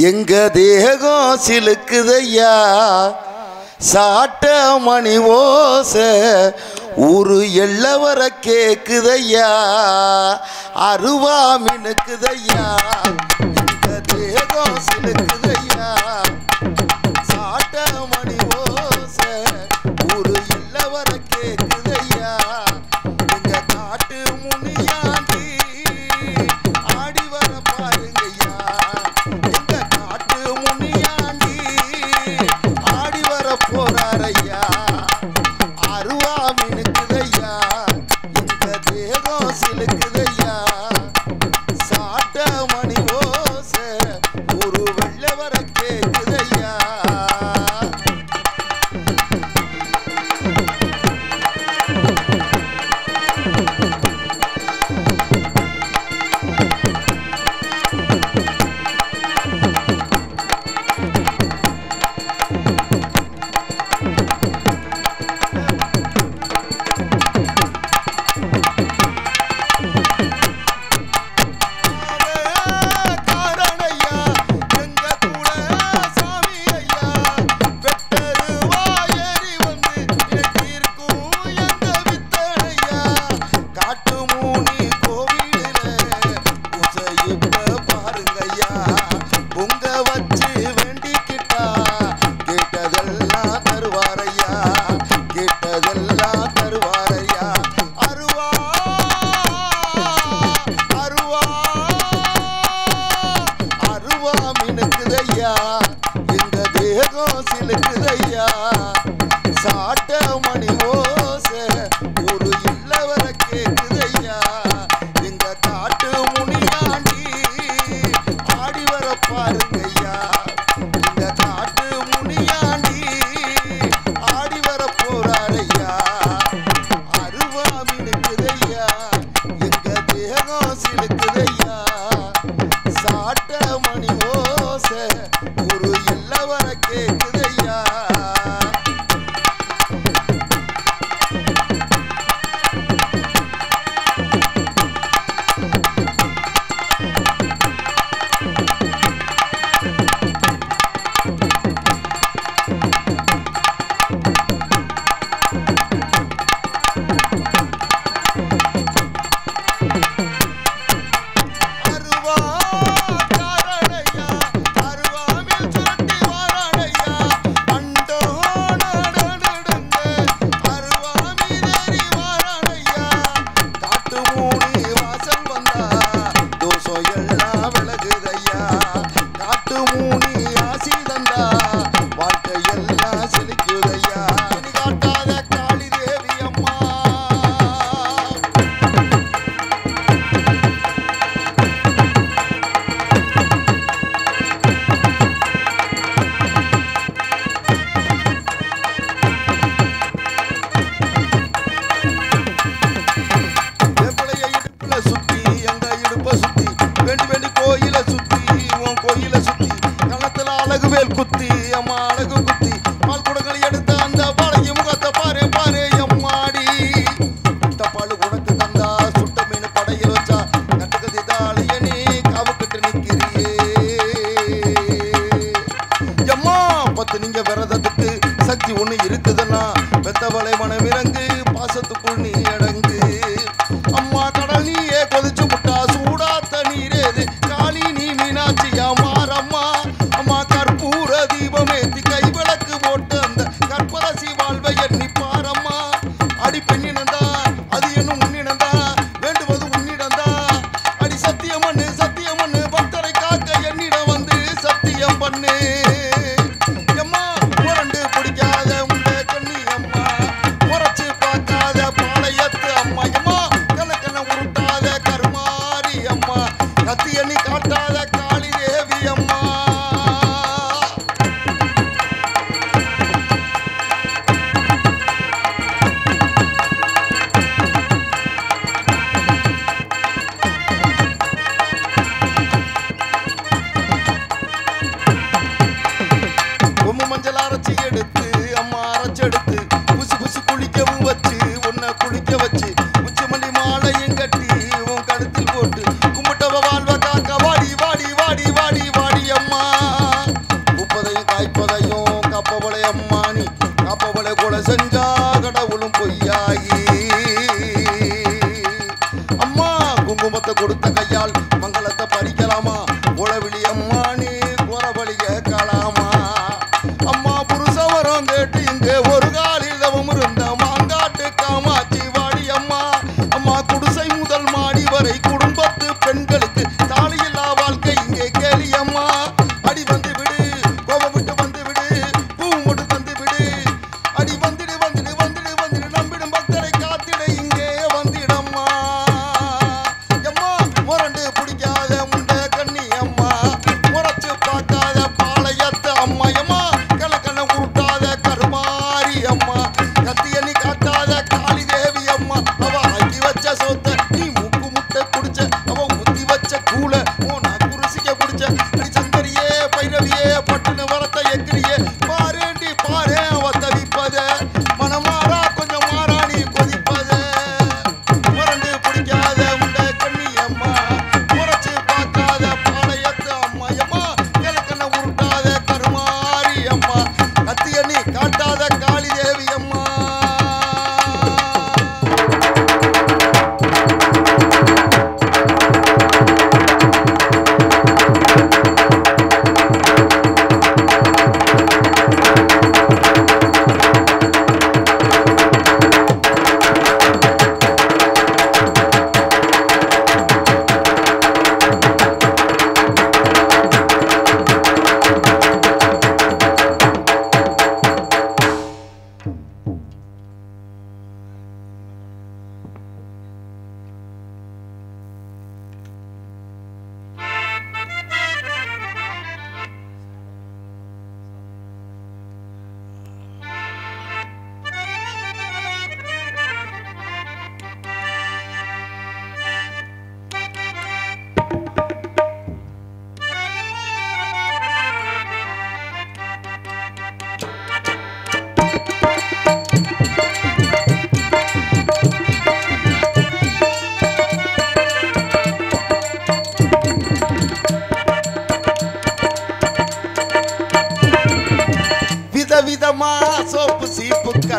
எங்க தேகம் சிலுக்குதையா சாட்ட மணி ஓச ஊரு எல்லவர கேக்குதையா அருவா மினுக்குதையா எங்க தேகம் சிலுக்குதையா சாட்ட மணி ஓச ஊரு எல்லவர கேக்குதையா எங்க காட்டு முனியாண்டி ஆடி வர பாருங்கய்யா எங்க காட்டு முனியாண்டி ஆடி வர போறாரையா அருவா மினுக்குதையா எங்க தேகம் சிலுக்குதையா சாட்ட மணி ஓச ஒரு வெள்ளை வர கேக்குதையா எங்க தேகம் சிலுக்குதையா சாட்ட மணி ஓச ஒரு இல்லவர கேக்குதையா எங்க காட்டு முனியாண்டி ஆடி வர பாருங்கய்யா எங்க காட்டு முனியாண்டி ஆடி வர போறாரையா அருவா மினுக்குதையா எங்க தேகம் சிலுக்குதையா சாட்ட மணி ஓச ஒரு எல்லவர கேக்குதையா கோயில சுத்தி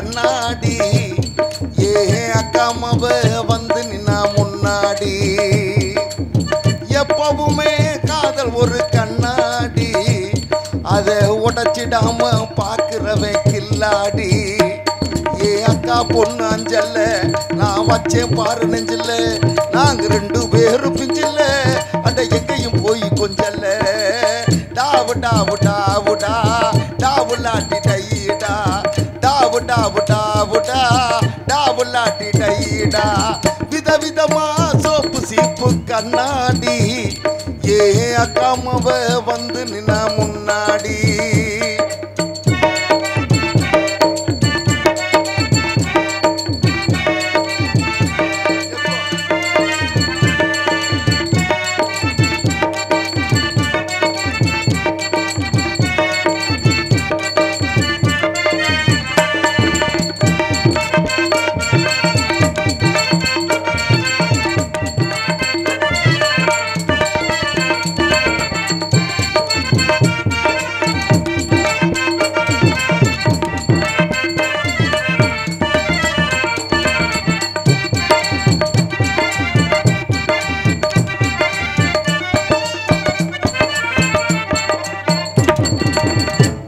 கண்ணாடி ஏ அக்காமவ வந்து நின்னா முன்னாடி எப்பவுமே காதல் ஒரு கண்ணாடி அதை உடைச்சிடாம பாக்குறவன் கில்லாடி ஏ அக்கா பொண்ணு அஞ்சல்ல நான் வச்சேன் பாரு நெஞ்சில்ல நாங்க 2 பேரும் பிஞ்சில்ல அட எங்கேயும் போய் கொஞ்சல்ல டாவு டாவு டாவுடா டாவுலாட்டி டைடா டாவு டாவு டாவுடா டாவுலாட்டி டைடா விதவிதமா சோப்பு சீப்பு கண்ணாடி ஏ அக்காமவ வந்து நின்னா முன்னாடி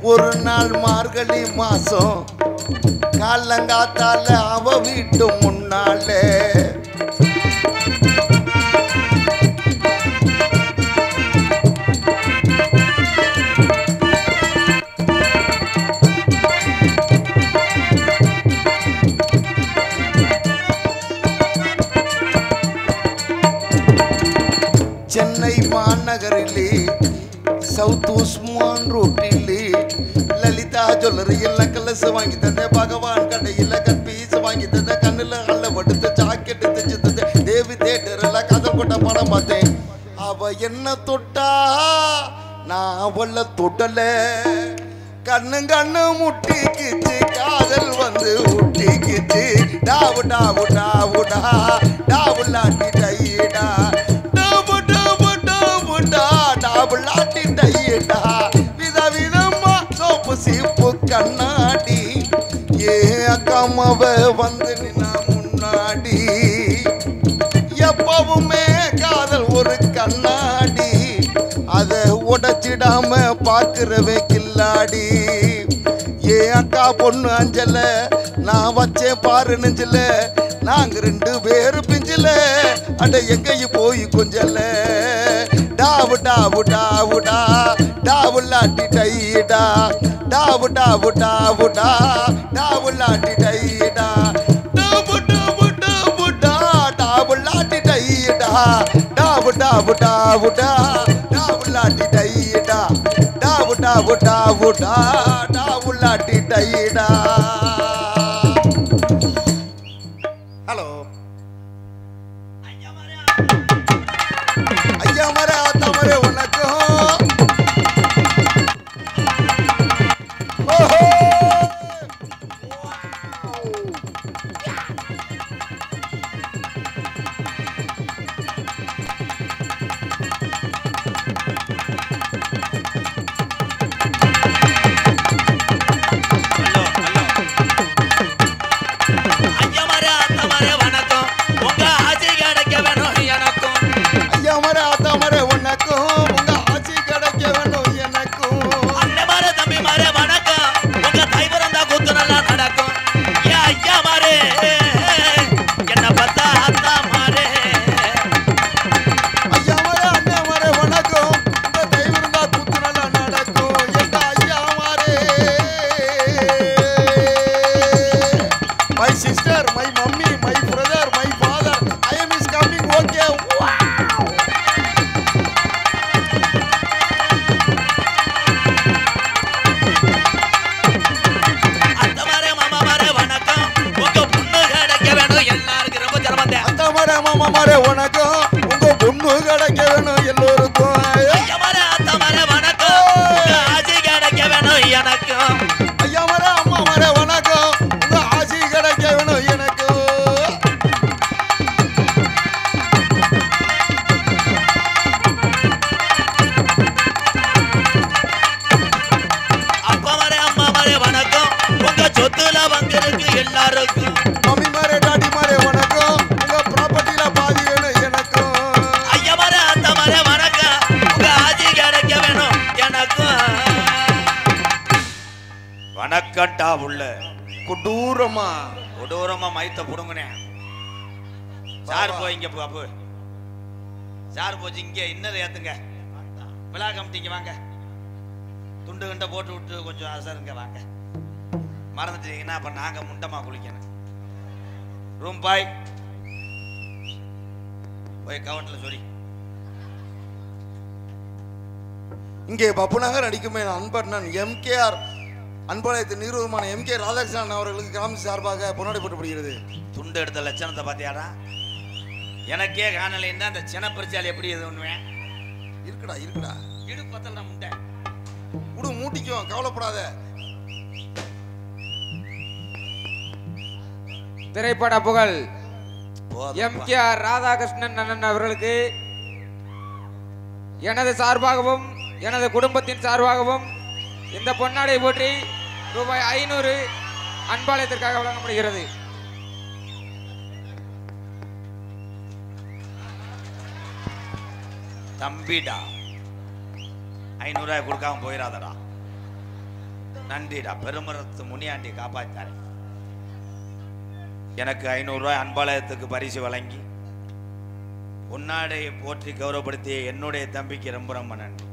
ஒரு நாள் மார்கழி மாசம் காலங்காத்தால அவ வீட்டு முன்னால சென்னை மாநகரிலே சவுத் உஸ்மான் ரோட்டிலே லலிதா ஜுவல்லரியில் நக்கலஸ் வாங்கி தந்த பகவான் கடையில் கற்பீஸ் வாங்கி தந்த கண்ணில் அல்லவடுத்த ஜாக்கெட் தைச்சு தந்த தேவி தேட்டரில் கதல் கொட்ட படம் பார்த்தேன் அவ என்ன தொட்டா நான் அவளை தொட்டல கண்ணு கண்ணு முட்டிக்கிச்சு காதல் வந்து முட்டிக்கிச்சு டாவு டாவு டாவுடா டாவுலாட்டி டைடா டாவு டாவு டாவுடா டாவுலாட்டி டைடா விதவிதமா சோப்பு சீப்பு கண்ணாடி ஏ அக்காமவ வந்து நின்னா முன்னாடி எப்பவுமே காதல் ஒரு கண்ணாடி அதை உடைச்சிடாம பாக்குறவே கில்லாடி ஏ அக்கா பொண்ணு அஞ்சல நான் வச்சேன் பாரு நெஞ்சில நாங்க 2 பேரும் பிஞ்சில அட எங்கேயும் போய் கொஞ்சல டாவு டாவு டாவுடா டாவுலாட்டி டைடா டாவு டாவு டாவுடா டாவுலாட்டி டைடா டாவு டாவு டாவுடா டாவுலாட்டி டைடா டாவு டாவு டாவுடா டாவுலாட்டி டைடா டாவு டாவு டாவுடா டாவுலாட்டி டைடா ஹலோ ஐயா மரே ஆத்தா மரே வணக்கம் ஓஹோ ஹலோ எல்லாருக்கும் மம்மி மாரே டாடி மாரே வணக்கம் உங்க ப்ராப்பர்ட்டில பாதி வேணும் எனக்கும் ஐயா மாரே அத்த மாரே வணக்கம் உங்க ஆட்சி கிடைக்க வேணும் எனக்கும் வணக்கட்டா உள்ள கொடூரமா கொடூரமா மைத்த புடுங்குனே சார் போய்ங்க பாப்பு சார் போச்சு இங்க இன்னர் ஏத்துங்க விழா கமிட்டிங்க வாங்க துண்டு கண்ட போட்டு விட்டு கொஞ்சம் அசருங்க வாங்க மறந்துட்டீங்கன்னா அப்ப நாங்க முண்டமா குளிக்கணும் ரூம் பாய் போய் கவர்ல சொல்லி இங்கே பப்புநகர் நடிக்குமே அன்பண்ணன் எம்கேஆர் அன்பாலயத்தின் நிறுவனமான எம்கே ராதாகிருஷ்ணன் அவர்களுக்கு கிராம சார்பாக பொன்னாடை போட்டப்படுகிறது. துண்டு எடுத்த லட்சணத்தை பார்த்தியாடா எனக்கே காணலைன்னா அந்த சின்ன பரிச்சால் எப்படி எது ஒண்ணுவேன் இருக்குடா இருக்குடா இடு பத்தல முண்டை விடு மூட்டிக்கும் கவலைப்படாத. திரைப்பட புகழ் எம்கேஆர் ராதாகிருஷ்ணன் அண்ணன் அவர்களுக்கு எனது சார்பாகவும் எனது குடும்பத்தின் சார்பாகவும் இந்த பொன்னாடை போற்றி ரூபாய் 500 அன்பாலயத்திற்காக வழங்கப்படுகிறது. தம்பிடா 500 ரூபாய் கொடுக்காம போயிடாதடா நன்றிடா பெருமரத்து முனியாண்டி காப்பாத்தாரு எனக்கு 500 ரூபாய் அன்பாலயத்துக்கு பரிசு வழங்கி பொன்னாடையை போற்றி கௌரவப்படுத்திய என்னுடைய தம்பிக்கு ரொம்ப ரொம்ப நன்றி.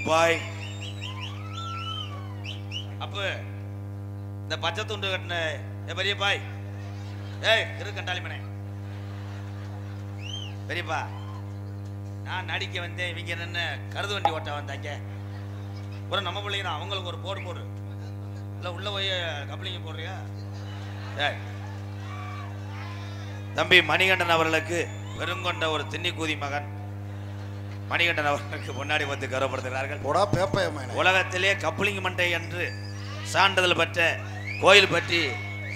பாய் அப்ப இந்த பச்சை துண்டு கட்டின பெரிய பாய் ஏய் கண்டாளி மனே பெரியப்பா நான் நடிக்க வந்தேன் இவங்க என்ன கருது வண்டி ஓட்ட வந்தாங்க ஒரு நம்ம பிள்ளைங்க அவங்களுக்கு ஒரு போடு இல்லை உள்ள போய் கப்ளிங்க போடுறியா ஏய் தம்பி மணிகண்டன் அவர்களுக்கு பெருங்கொண்ட ஒரு திண்ணிக்கூதி மகன் மணிகண்டன் அவர்களுக்கு முன்னாடி வந்து கௌரவப்படுத்துகிறார்கள். உலகத்திலே கப்ளிங் மண்டை என்று சான்றிதழ் பெற்ற கோயில் பற்றி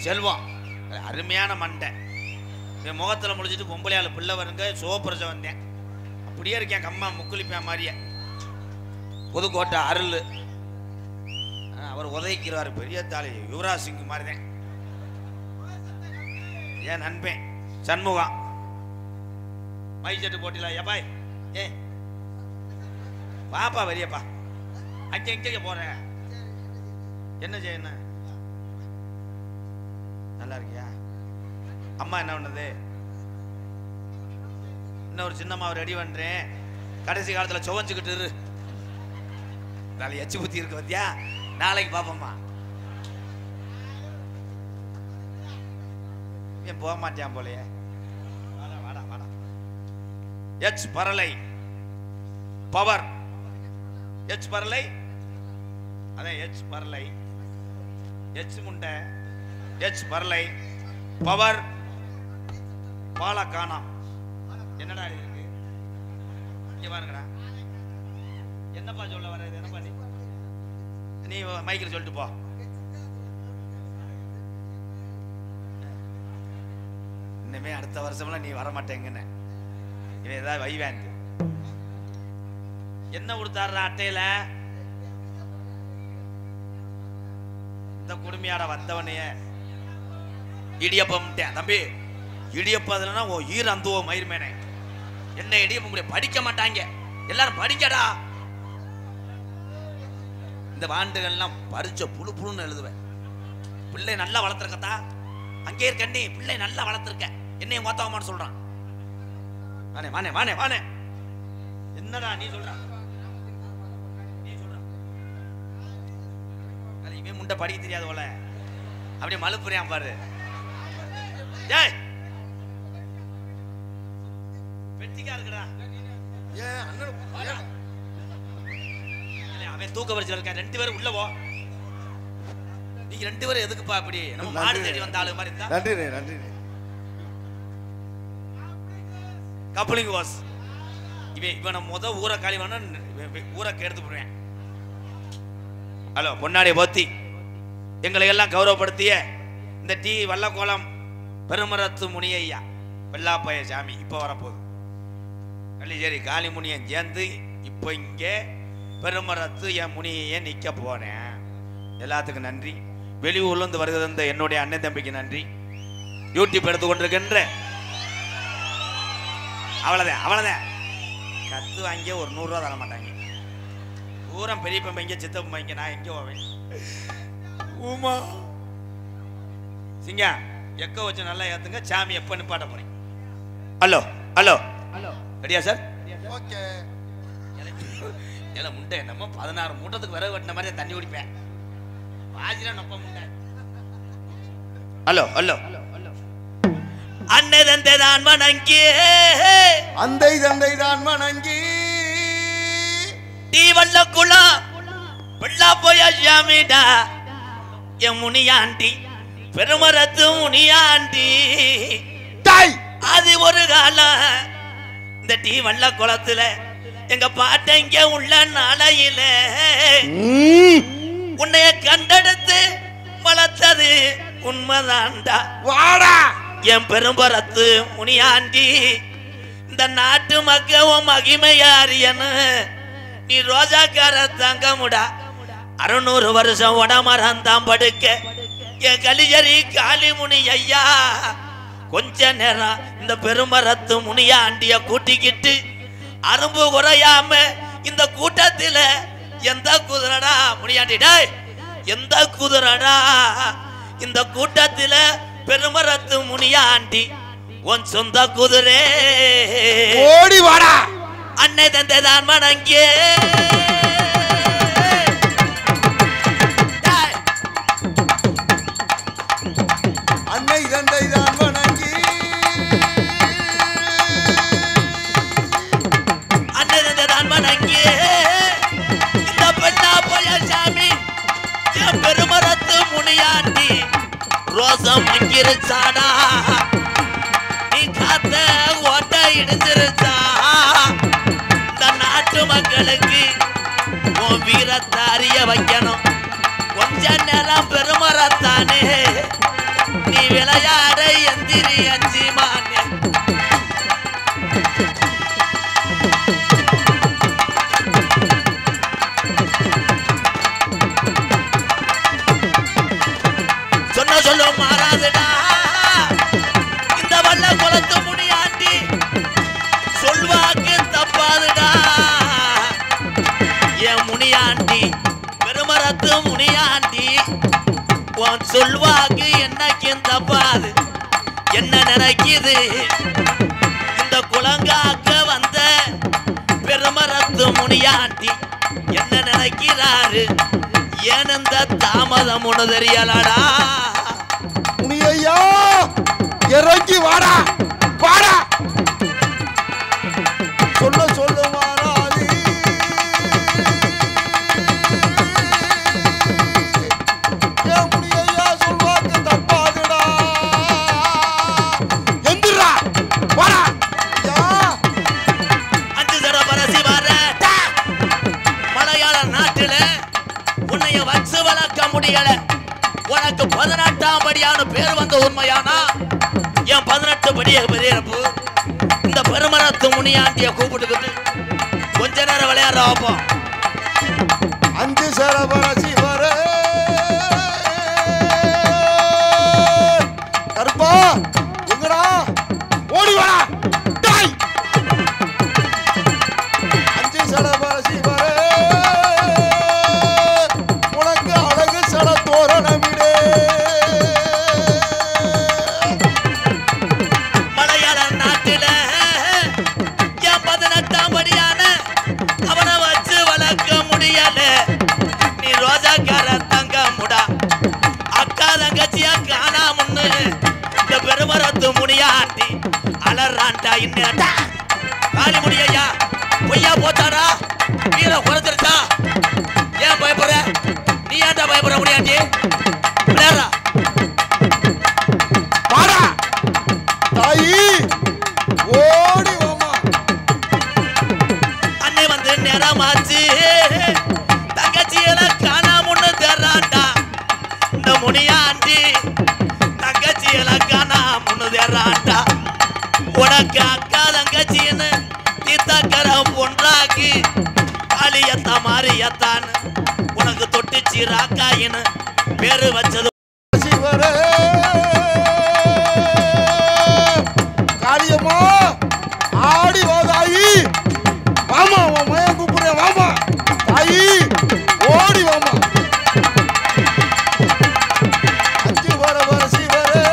செல்வம் அருமையான மண்டை என் முகத்தில் முடிச்சுட்டு பொம்பளையாள் பிள்ளை வருங்க சோப்பிரச வந்தேன் அப்படியே இருக்கேன் கம்மா முக்குளிப்பேன் மாதிரியே புதுக்கோட்டை அருள் அவர் உதவிக்கிறார் பெரிய தாலி யுவராஜ் சிங் மாதிரி தான் ஏன் நண்பேன் சண்முகம் மைசெட்டு போட்டில ஏப்பாய் ஏ பாப்பா வரியப்பா அங்கே எங்கே போறேன் என்ன செய்யணும் நல்லா இருக்கியா அம்மா என்ன பண்ணது இன்னும் ஒரு சின்னம்மா ரெடி பண்றேன் கடைசி காலத்துல சுவஞ்சுக்கிட்டு இரு நாளை எச்சு புத்தி இருக்கு பத்தியா நாளைக்கு பாப்போம்மா ஏன் போக மாட்டேன் போலையே வாடா வாடா எச் பரலை பவர் எச் பரலை அதான் எச் பரலை எச் முண்டை எச் பரலை பவர் பாலக்கானா என்னடா இருக்கு இங்க பாருங்கடா என்னப்பா சொல்ல வர என்னப்பா நீ மைக்கில் சொல்லிட்டு போ இனிமே அடுத்த வருஷம்லாம் நீ வரமாட்டேங்கன்னு இவன் ஏதாவது வைவேன் என்ன கொடுத்தாரு அட்டையில இந்த குடுமையாட வந்தவனைய இடியப்பம் தம்பி இடியப்பதுலன்னா ஓ ஈர அந்துவோ மயிர்மேனே என்ன இடியப்பம் படிக்க மாட்டாங்க எல்லாரும் படிக்கடா இந்த வாண்டுகள்லாம் பறிச்ச புழு புழுன்னு எழுதுவேன் பிள்ளை நல்லா வளர்த்துருக்கத்தா அங்கே இருக்கண்ணி பிள்ளை நல்லா வளர்த்துருக்க என்னையும் கோத்தாவமான்னு சொல்றான் வானே வானே வானே வானே என்னடா நீ சொல்ற இவன் முண்டை படிக்க தெரியாத போல அப்படியே மலுப்புறியான் பாரு ஏய் வெட்டிக்கா இருக்குடா ஏன் அண்ணன் அவன் தூக்க வரிசையில் இருக்கான் ரெண்டு பேரும் உள்ள போ நீங்க ரெண்டு பேரும் எதுக்குப்பா அப்படி நம்ம மாடு தேடி வந்த ஆளு மாதிரி இருந்தா நன்றி நன்றி கப்ளிங் வாஸ் இவனை ஊரை காலி வேணா ஊரை கெடுத்து போடுவேன். ஹலோ பொன்னாடி போத்தி எங்களை எல்லாம் கௌரவப்படுத்திய இந்த டி வல்லக்கோலம் பெருமரத்து முனியையா வெள்ளாப்பைய சாமி இப்ப வரப்போகுது கள்ளிச்சேரி காளி முனியன் சேர்ந்து இப்போ இங்கே பெருமரத்து என் முனியையே நிக்க போனேன். எல்லாத்துக்கும் நன்றி. வெளியூர்ல இருந்து வருகிற என்னுடைய அண்ணன் தம்பிக்கு நன்றி. யூடியூப் எடுத்து கொண்டிருக்கின்ற அவ்வளவுதான் கத்து வாங்கிய ஒரு 100 ரூபா தர மாட்டாங்க. பூரம் பெரிய பம்பைங்க சித்தப்பம்பைங்க. நான் எங்க போவேன்? ஊமா சிங்கா எக்க வச்சு நல்லா ஏத்துங்க. சாமி எப்ப நிப்பாட்ட போறீங்க? ஹலோ ஹலோ ஹலோ ரெடியா சார்? ஓகே. எல்லாம் முண்டை நம்ம 16 மூட்டத்துக்கு விறகு வெட்டின மாதிரி தண்ணி குடிப்பேன். வாஜில நொப்ப முண்டை. ஹலோ ஹலோ அன்னை தந்தை தான் வணங்கி அந்தை தந்தை தான் வணங்கி டீ வல்லக்குளா வெள்ளா போயா சாமிடா என் முனியாண்டி பெருமரத்து முனியாண்டி டாய். அது ஒரு காலம் இந்த டீ வல்ல குளத்துல எங்க பாட்ட இங்க உள்ள நாளையில உன்னைய கண்டெடுத்து வளர்த்தது உண்மைதான்டா. வாடா என் பெரும்பரத்து முனியாண்டி இந்த நாட்டு மக்கள் மகிமையாரியன்னு நீ ரோஜாக்கார தங்கமுடா. 600 வருஷம் உடமரந்தான் படுக்க என் கலிஜரி காளிமுனி ஐயா கொஞ்ச நேரம் இந்த பெருமரத்து முனியாண்டிய கூட்டிக்கிட்டு அரும்பு குறையாம இந்த கூட்டத்தில் எந்த குதிரடா முனியாண்டிடா எந்த குதிரடா இந்த கூட்டத்தில் பெருமரத்து முனியாண்டி உன் சொந்த குதிரை ஓடி வாடா. அன்னை தந்தை தான் வணங்கியே அன்னை தந்தை தான் வணங்கி அன்னை தந்தை தான் வணங்கியே இந்த பெண்ணா போய சாமி என் பெருமரத்து முனியாண்டி ரோசம் மங்கிருச்சாடா நீ காத்த ஓட்ட இடிஞ்சிருச்சா இந்த நாட்டு மக்களுக்கு உன் வீரத்தை அறிய வைக்கணும். கொஞ்ச நேரம் பெருமரத்தானே நீ விளையாட எந்திரி அஞ்சிமானே. சொன்ன சொல்லும் மாறாதுடா இந்த வல்ல குளத்து முனியாண்டி சொல்வாக்கு தப்பாதுடா. என் முனியாண்டி பெருமரத்து முனியாண்டி உன் சொல்வாக்கு என்னைக்கும் தப்பாது. என்ன நினைக்குது இந்த குளங்காக்க வந்த பெருமரத்து முனியாண்டி என்ன நினைக்கிறாரு? ஏன் இந்த தாமதம் ஒண்ணு தெரியலடா. முனியையா இறங்கி வாடா வாடா. சொல்ல சொல்ல மாறாது ஏன் முனியையா சொல்வாக்கு தப்பாதுடா. எந்திரா வாடா. அஞ்சு தடவை பரசி வர மலையாள நாட்டுல உன்னைய வச்சு வளர்க்க முடியல. உனக்கு 18ஆம் படியான பேர் வந்த உண்மையானா என் 18 படிய பெரியப்பு இந்த பெருமரத்து முனியாண்டிய கூப்பிட்டுக்கிட்டு கொஞ்ச நேரம் விளையாடுற வைப்போம். அஞ்சு சரபரசி வர கருப்பா எங்கடா ஓடி வாடா. டாய். அஞ்சு சரபரசி வர உனக்கு அழகு சட தோரணமிடே. மலையாள நாட்டில என் 18ஆம் படியான அவனை வச்சு வளர்க்க முடியல. நீ ரோஜாக்கார தங்க முடா அக்கா தங்கச்சியா காணாமுன்னு இந்த பெருமரத்து முனியாண்டி அலறாண்டா. இன்னடா காளி முடியா பொய்யா போச்சாடா வீர குறைஞ்சிருச்சா? ஏன் பயப்படுற? நீ ஏன்டா பயப்படுற முனியாண்டி? விளையாடுறா வாடா தாயி ஓடி வாமா. அன்னை வந்து நேரமாச்சு தங்கச்சியில காணாமுன்னு தேர்றாண்டா. இந்த முனியாண்டி தங்கச்சியில காணாமுன்னு தேர்றாண்டா. உனக்கு அக்கா தங்கச்சின்னு தீத்தக்கரை பொன்றாக்கி காளியத்தா மாறியத்தான்னு உனக்கு தொட்டுச்சு ராக்காயின்னு பேரு வச்சது சிவரே காளியம்மா ஆடி வா தாயி வாமா உன் மய கூப்பிடுறேன் வாமா தாயி ஓடி வாமா அஞ்சு வர சிவரே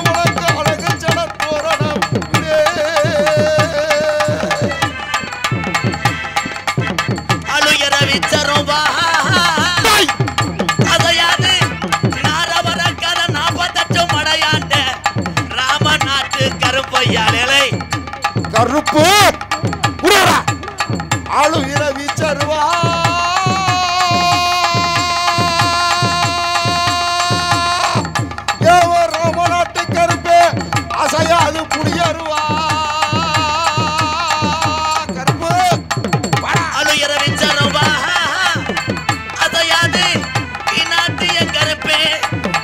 உனக்கு அழகு சட தோரணம் அழுகிற விச்சரும் வா அதையாது நாரவர கதை 48 மடையாண்ட ராமநாட்டு கருப்பையாலை கருப்பு புரியடா அழுகிற விச்சருவா ஏவர் ராமநாட்டு கருப்பே அசையாது புடியருவா கருப்பு அழுகிற விச்சரும் வா அதையாது நாட்டிய கருப்பே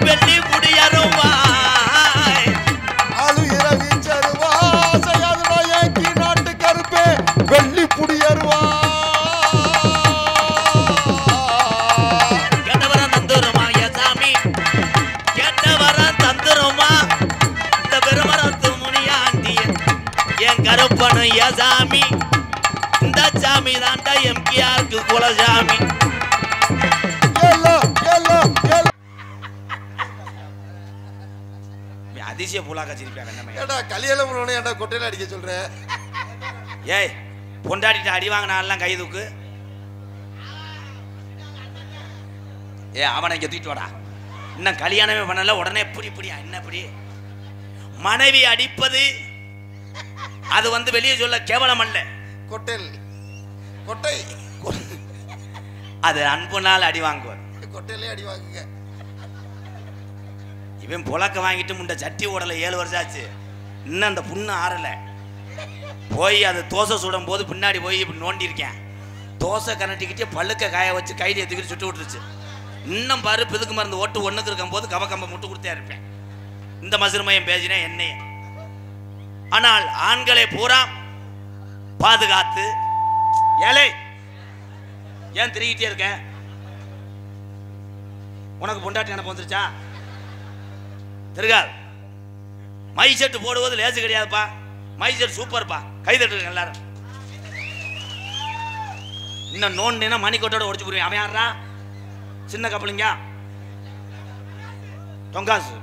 வெள்ளி முடியரும் வா அழுகிற விச்சருவா அசையாது நாயக்கி நாட்டு கருப்பே வெள்ளி புடியருவா கேட்டவரம் தந்துருமா சாமி கேட்டவரம் தந்துருமா இந்த பெருமரத்து முனியாண்டிய என் கருப்பனு சாமி இந்த சாமி தாண்டா எம்கேஆருக்கு குலசாமி ஏலோ ஏலோ ஏலோ அதிசய புலாக்கா சிரிப்பா கண்ணமே ஏடா கல்யாணம் பண்ணணும் ஏடா கொட்டையில அடிக்க சொல்ற ஏய் பொண்டாட்டிட்ட அடி வாங்கின ஆள்லாம் கை தூக்கு ஏ அவனை இங்க தூக்கிட்டு வாடா இன்னும் கல்யாணமே பண்ணல உடனே புடியா என்ன புடி மனைவி அடிப்பது அது வந்து வெளியே சொல்ல கேவலம் அல்ல கொட்டைல் கொட்டை அது அன்பு நாள் அடி வாங்குவார் கொட்டையிலே அடி வாங்குங்க இவன் புழக்க வாங்கிட்டு முண்ட சட்டி ஓடல 7 வருஷம் ஆச்சு இன்னும் அந்த புண்ணு ஆறல போய் அது தோசை சுடும் போது பின்னாடி போய் இப்படி நோண்டி இருக்கேன் தோசை கரண்டிக்கிட்டே பழுக்க காய வச்சு கையில் எடுத்துக்கிட்டு சுட்டு விட்டுருச்சு இன்னும் பாரு பிதுக்கு மருந்து ஓட்டு ஒண்ணுக்கு இருக்கும் போது கம்ப முட்டு கொடுத்தே இருப்பேன் இந்த மசுரமையம் பேசினேன் என்னைய ஆனால் ஆண்களை பூரா பாதுகாத்து ஏலே ஏன் திரிகிட்டே இருக்க உனக்கு பொண்டாட்டி நினைப்பு வந்துருச்சா திருகால் மை செட்டு போடுவது லேசு கிடையாதுப்பா மை செட் சூப்பர்ப்பா கை தட்டுங்க எல்லாரும் இன்னும் நோண்டினா மணிக்கோட்டோட உடச்சு போடுவேன் அவன் யாரா சின்ன கப்பலிங்க தொங்காசு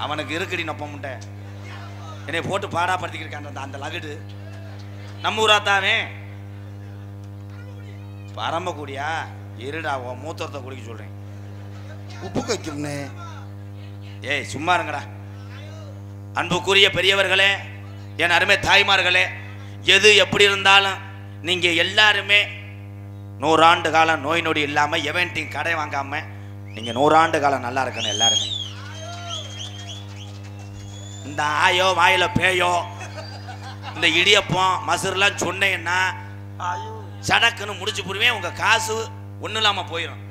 அவனுக்கு இருக்குடி நொப்ப முட்டை என்னை போட்டு பாடாப்படுத்திக்கிருக்கான் அந்த லகுடு நம்ம ஊராத்தாவே பரம்பக்கூடியா இருடா மூத்தரத்தை குடிக்க சொல்றேன் உப்பு கைக்கும்னே ஏய் சும்மா இருங்கடா அன்புக்குரிய பெரியவர்களே என் அருமை தாய்மார்களே எது எப்படி இருந்தாலும் நீங்க எல்லாருமே 100 ஆண்டு காலம் நோய் நொடி இல்லாம எவன்ட்டையும் கடை வாங்காம நீங்க 100 ஆண்டு காலம் நல்லா இருக்கணும் எல்லாருமே இந்த ஆயோ வாயில பேயோ இந்த இடியப்பம் மசுரெல்லாம் சொன்னேன்னா சடக்குன்னு முடிச்சு போடுவேன் உங்க காசு ஒன்றும் இல்லாம போயிடும்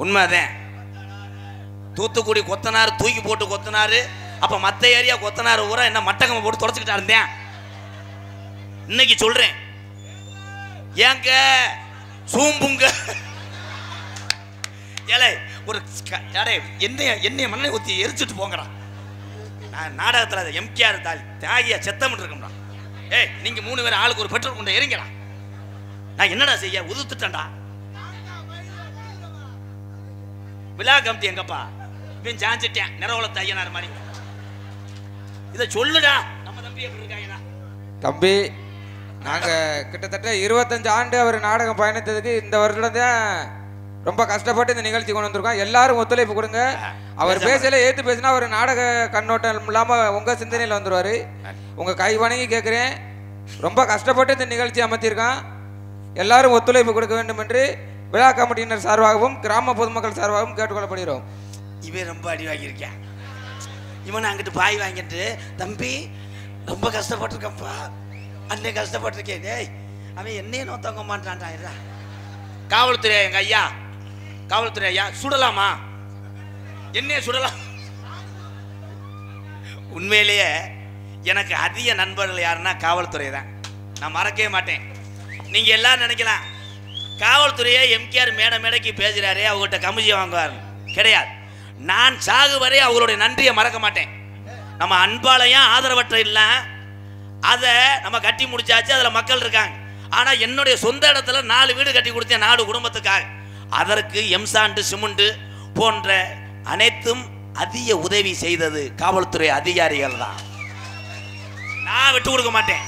உண்மைதான் தூத்துக்குடி கொத்தனார் தூக்கி போட்டு கொத்தனாரு அப்ப மத்த ஏரியா கொத்தனார் ஊரா என்ன மட்டகம் போட்டு தொடச்சுக்கிட்டா இருந்தேன் இன்னைக்கு சொல்றேன் ஏங்க சூம்புங்க ஏலே ஒரு என்னைய மண்ணை ஊத்தி எரிச்சுட்டு போங்கடா நான் நாடகத்தில் எம்கேஆர் தியாகியா செத்தம் இருக்கா ஏய் நீங்க 3 பேர் ஆளுக்கு ஒரு பெட்ரோல் கொண்டு எரிங்கடா நான் என்னடா செய்ய உதுத்துட்டேன்டா விழா கமிட்டி எங்கப்பா இவன் சாஞ்சிட்டேன் நிறவளத்து ஐயனார் மாதிரி இதை சொல்லுடா நம்ம தம்பி எப்படி இருக்காங்கடா தம்பி நாங்க கிட்டத்தட்ட 25 ஆண்டு அவர் நாடகம் பயணித்ததுக்கு இந்த வருடம் தான் ரொம்ப கஷ்டப்பட்டு இந்த நிகழ்ச்சி கொண்டு வந்திருக்கோம் எல்லாரும் ஒத்துழைப்பு கொடுங்க அவர் பேசல ஏத்து பேசினா அவர் நாடக கண்ணோட்டம் இல்லாம உங்க சிந்தனையில் வந்துருவாரு உங்க கை வணங்கி கேட்கிறேன் ரொம்ப கஷ்டப்பட்டு இந்த நிகழ்ச்சி அமைத்திருக்கான் எல்லாரும் ஒத்துழைப்பு கொடுக்க வேண்டும் என்று விழா கமிட்டியினர் சார்பாகவும் கிராம பொதுமக்கள் சார்பாகவும் கேட்டுக்கொள்ளப்படுகிறோம் இவன் ரொம்ப அடி வாங்கியிருக்கேன் இவன் அங்கிட்டு பாய் வாங்கிட்டு தம்பி ரொம்ப கஷ்டப்பட்டிருக்கப்பா அன்னை கஷ்டப்பட்டிருக்கேன் டேய் அவன் என்னையே நோத்தவங்க மாட்டான்டா காவல்துறை எங்க ஐயா காவல்துறை ஐயா சுடலாமா என்னைய சுடலாம் உண்மையிலேயே எனக்கு அதிக நண்பர்கள் யாருன்னா காவல்துறை தான் நான் மறக்கவே மாட்டேன் நீங்க எல்லாரும் நினைக்கலாம் காவல்துறையை எம்கேஆர் மேடைக்கு பேசுறாரு, அவங்ககிட்ட கமிஷன் வாங்குவார். கிடையாது. நான் சாகு வரை அவங்களுடைய நன்றியை மறக்க மாட்டேன். நம்ம அன்பாலயம் ஆதரவற்ற இல்ல, அதை நம்ம கட்டி முடிச்சாச்சு, அதுல மக்கள் இருக்காங்க. ஆனா என்னுடைய சொந்த இடத்துல 4 வீடு கட்டி கொடுத்தேன் 4 குடும்பத்துக்காக. அதற்கு எம்சாண்டு சிமெண்ட் போன்ற அனைத்தும் அதிக உதவி செய்தது காவல்துறை அதிகாரிகள் தான். நான் விட்டு கொடுக்க மாட்டேன்.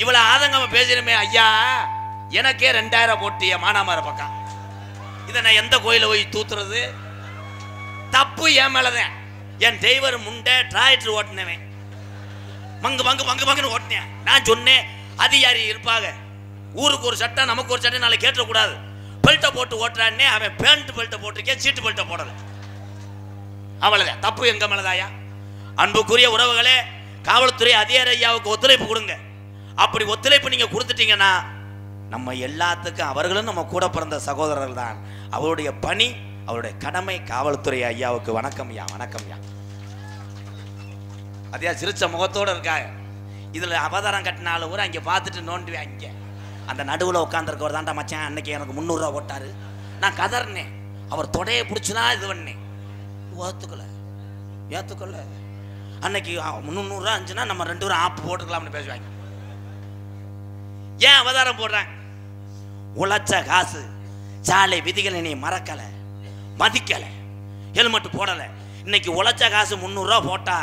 இவ்வளவு ஆதங்கமா பேசுறமே ஐயா, எனக்கே 2000 போட்டிய மானாமர பக்கம். இதை நான் எந்த கோயில போய் தூத்துறது? தப்பு என் மேலதான். என் டிரைவர் முண்டை டிராக்டர் ஓட்டினவன் மங்கு மங்கு மங்கு மங்குன்னு ஓட்டினேன். நான் சொன்னேன் அதிகாரி இருப்பாங்க, ஊருக்கு ஒரு சட்டம் நமக்கு ஒரு சட்டம் நாளைக்கு கேட்டக்கூடாது. பெல்ட்டை போட்டு ஓட்டுறான்னே, அவன் பேண்ட் பெல்ட்டை போட்டிருக்கேன், சீட்டு பெல்ட்டை போடல. அவ்வளவுதான். தப்பு எங்க மேலதாயா? அன்புக்குரிய உறவுகளே, காவல்துறை அதிகாரி ஐயாவுக்கு ஒத்துழைப்பு கொடுங்க. அப்படி ஒத்துழைப்பு நீங்க கொடுத்துட்டீங்கன்னா நம்ம எல்லாத்துக்கும் அவர்களும் நம்ம கூட பிறந்த சகோதரர்கள் தான். அவருடைய பணி, அவருடைய கடமை. காவல்துறை ஐயாவுக்கு வணக்கம் ஐயா, வணக்கம் ஐயா. அதே சிரிச்ச முகத்தோடு இருக்காங்க. இதுல அவதாரம் கட்டினாலும் கூட அங்கே பார்த்துட்டு நோண்டுவேன். அங்கே அந்த நடுவில் உட்காந்துருக்கவர் தாண்டா மச்சான் அன்னைக்கு எனக்கு 300 ரூபா போட்டாரு. நான் கதறினேன். அவர் தொடையை பிடிச்சுனா இது பண்ணேன். ஏத்துக்கொள்ள அன்னைக்கு 300 ரூபா இருந்துச்சுன்னா நம்ம 2 பேரும் ஆப்பு போட்டுக்கலாம்னு பேசுவாங்க. ஏன் அவதாரம் போடுறாங்க? உழைச்ச காசு, சாலை விதிகளை நீ மறக்கல, மதிக்கல, ஹெல்மெட் போடல. இன்னைக்கு உழைச்ச காசு 300 ரூபா போட்டா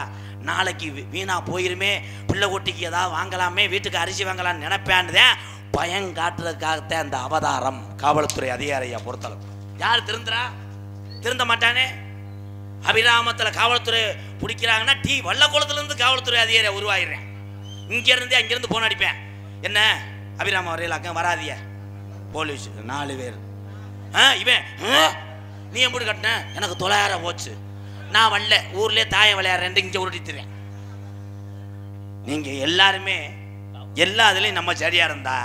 நாளைக்கு வீணா போயிருமே, பிள்ளை குட்டிக்கு ஏதாவது வாங்கலாமே, வீட்டுக்கு அரிசி வாங்கலாம்னு நினைப்பேன்னுதான் பயம் காட்டுறதுக்காகத்தான் அந்த அவதாரம். காவல்துறை அதிகாரியை பொறுத்தளவு யார் திருந்த மாட்டானே. அபிராமத்தில் காவல்துறை பிடிக்கிறாங்கன்னா வல்லக்குளத்துலேருந்து காவல்துறை அதிகாரியை உருவாகிறேன். இங்கேருந்து அங்கேருந்து போன் அடிப்பேன். என்ன அபிராம வரையிலாக்க வராதிய போலீஸ் 4 பேர். இவன் நீ எப்படி கட்டின? எனக்கு 900 போச்சு. நான் வரல, ஊர்லேயே தாயம் விளையாடுறேன், இங்கே உருட்டித்துறேன். நீங்கள் எல்லாருமே எல்லா இதுலையும் நம்ம சரியா இருந்தா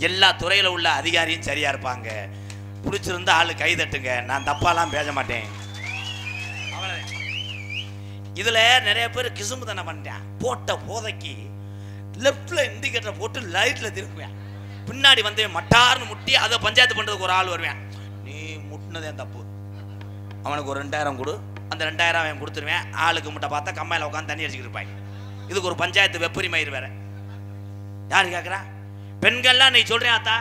எல்லா துறையில் உள்ள அதிகாரியும் சரியா இருப்பாங்க. பிடிச்சிருந்த ஆளு கை தட்டுங்க. நான் தப்பாலாம் பேச மாட்டேன். இதுல நிறைய பேர் கிசும்பு தானே பண்ணிட்டேன். போட்ட போதைக்கு லெப்ட்ல இண்டிகேட்டர் போட்டு லைட்ல திருப்புவேன். பின்னாடி வந்து மட்டார்னு முட்டி அதை பஞ்சாயத்து பண்றதுக்கு ஒரு ஆள் வருவேன். நீ முட்டினதே தப்பு, அவனுக்கு ஒரு 2000 கொடு. அந்த 2000 அவன் கொடுத்துருவேன். ஆளுக்கு முட்டை பார்த்தா கம்மாயில் உட்காந்து தண்ணி அடிச்சுக்கிட்டு இருப்பாங்க. இதுக்கு ஒரு பஞ்சாயத்து வெப்பரிமயிர் வேற. யாரு கேட்குறா? பெண்கள்லாம் நீ சொல்றேன் ஆத்தா,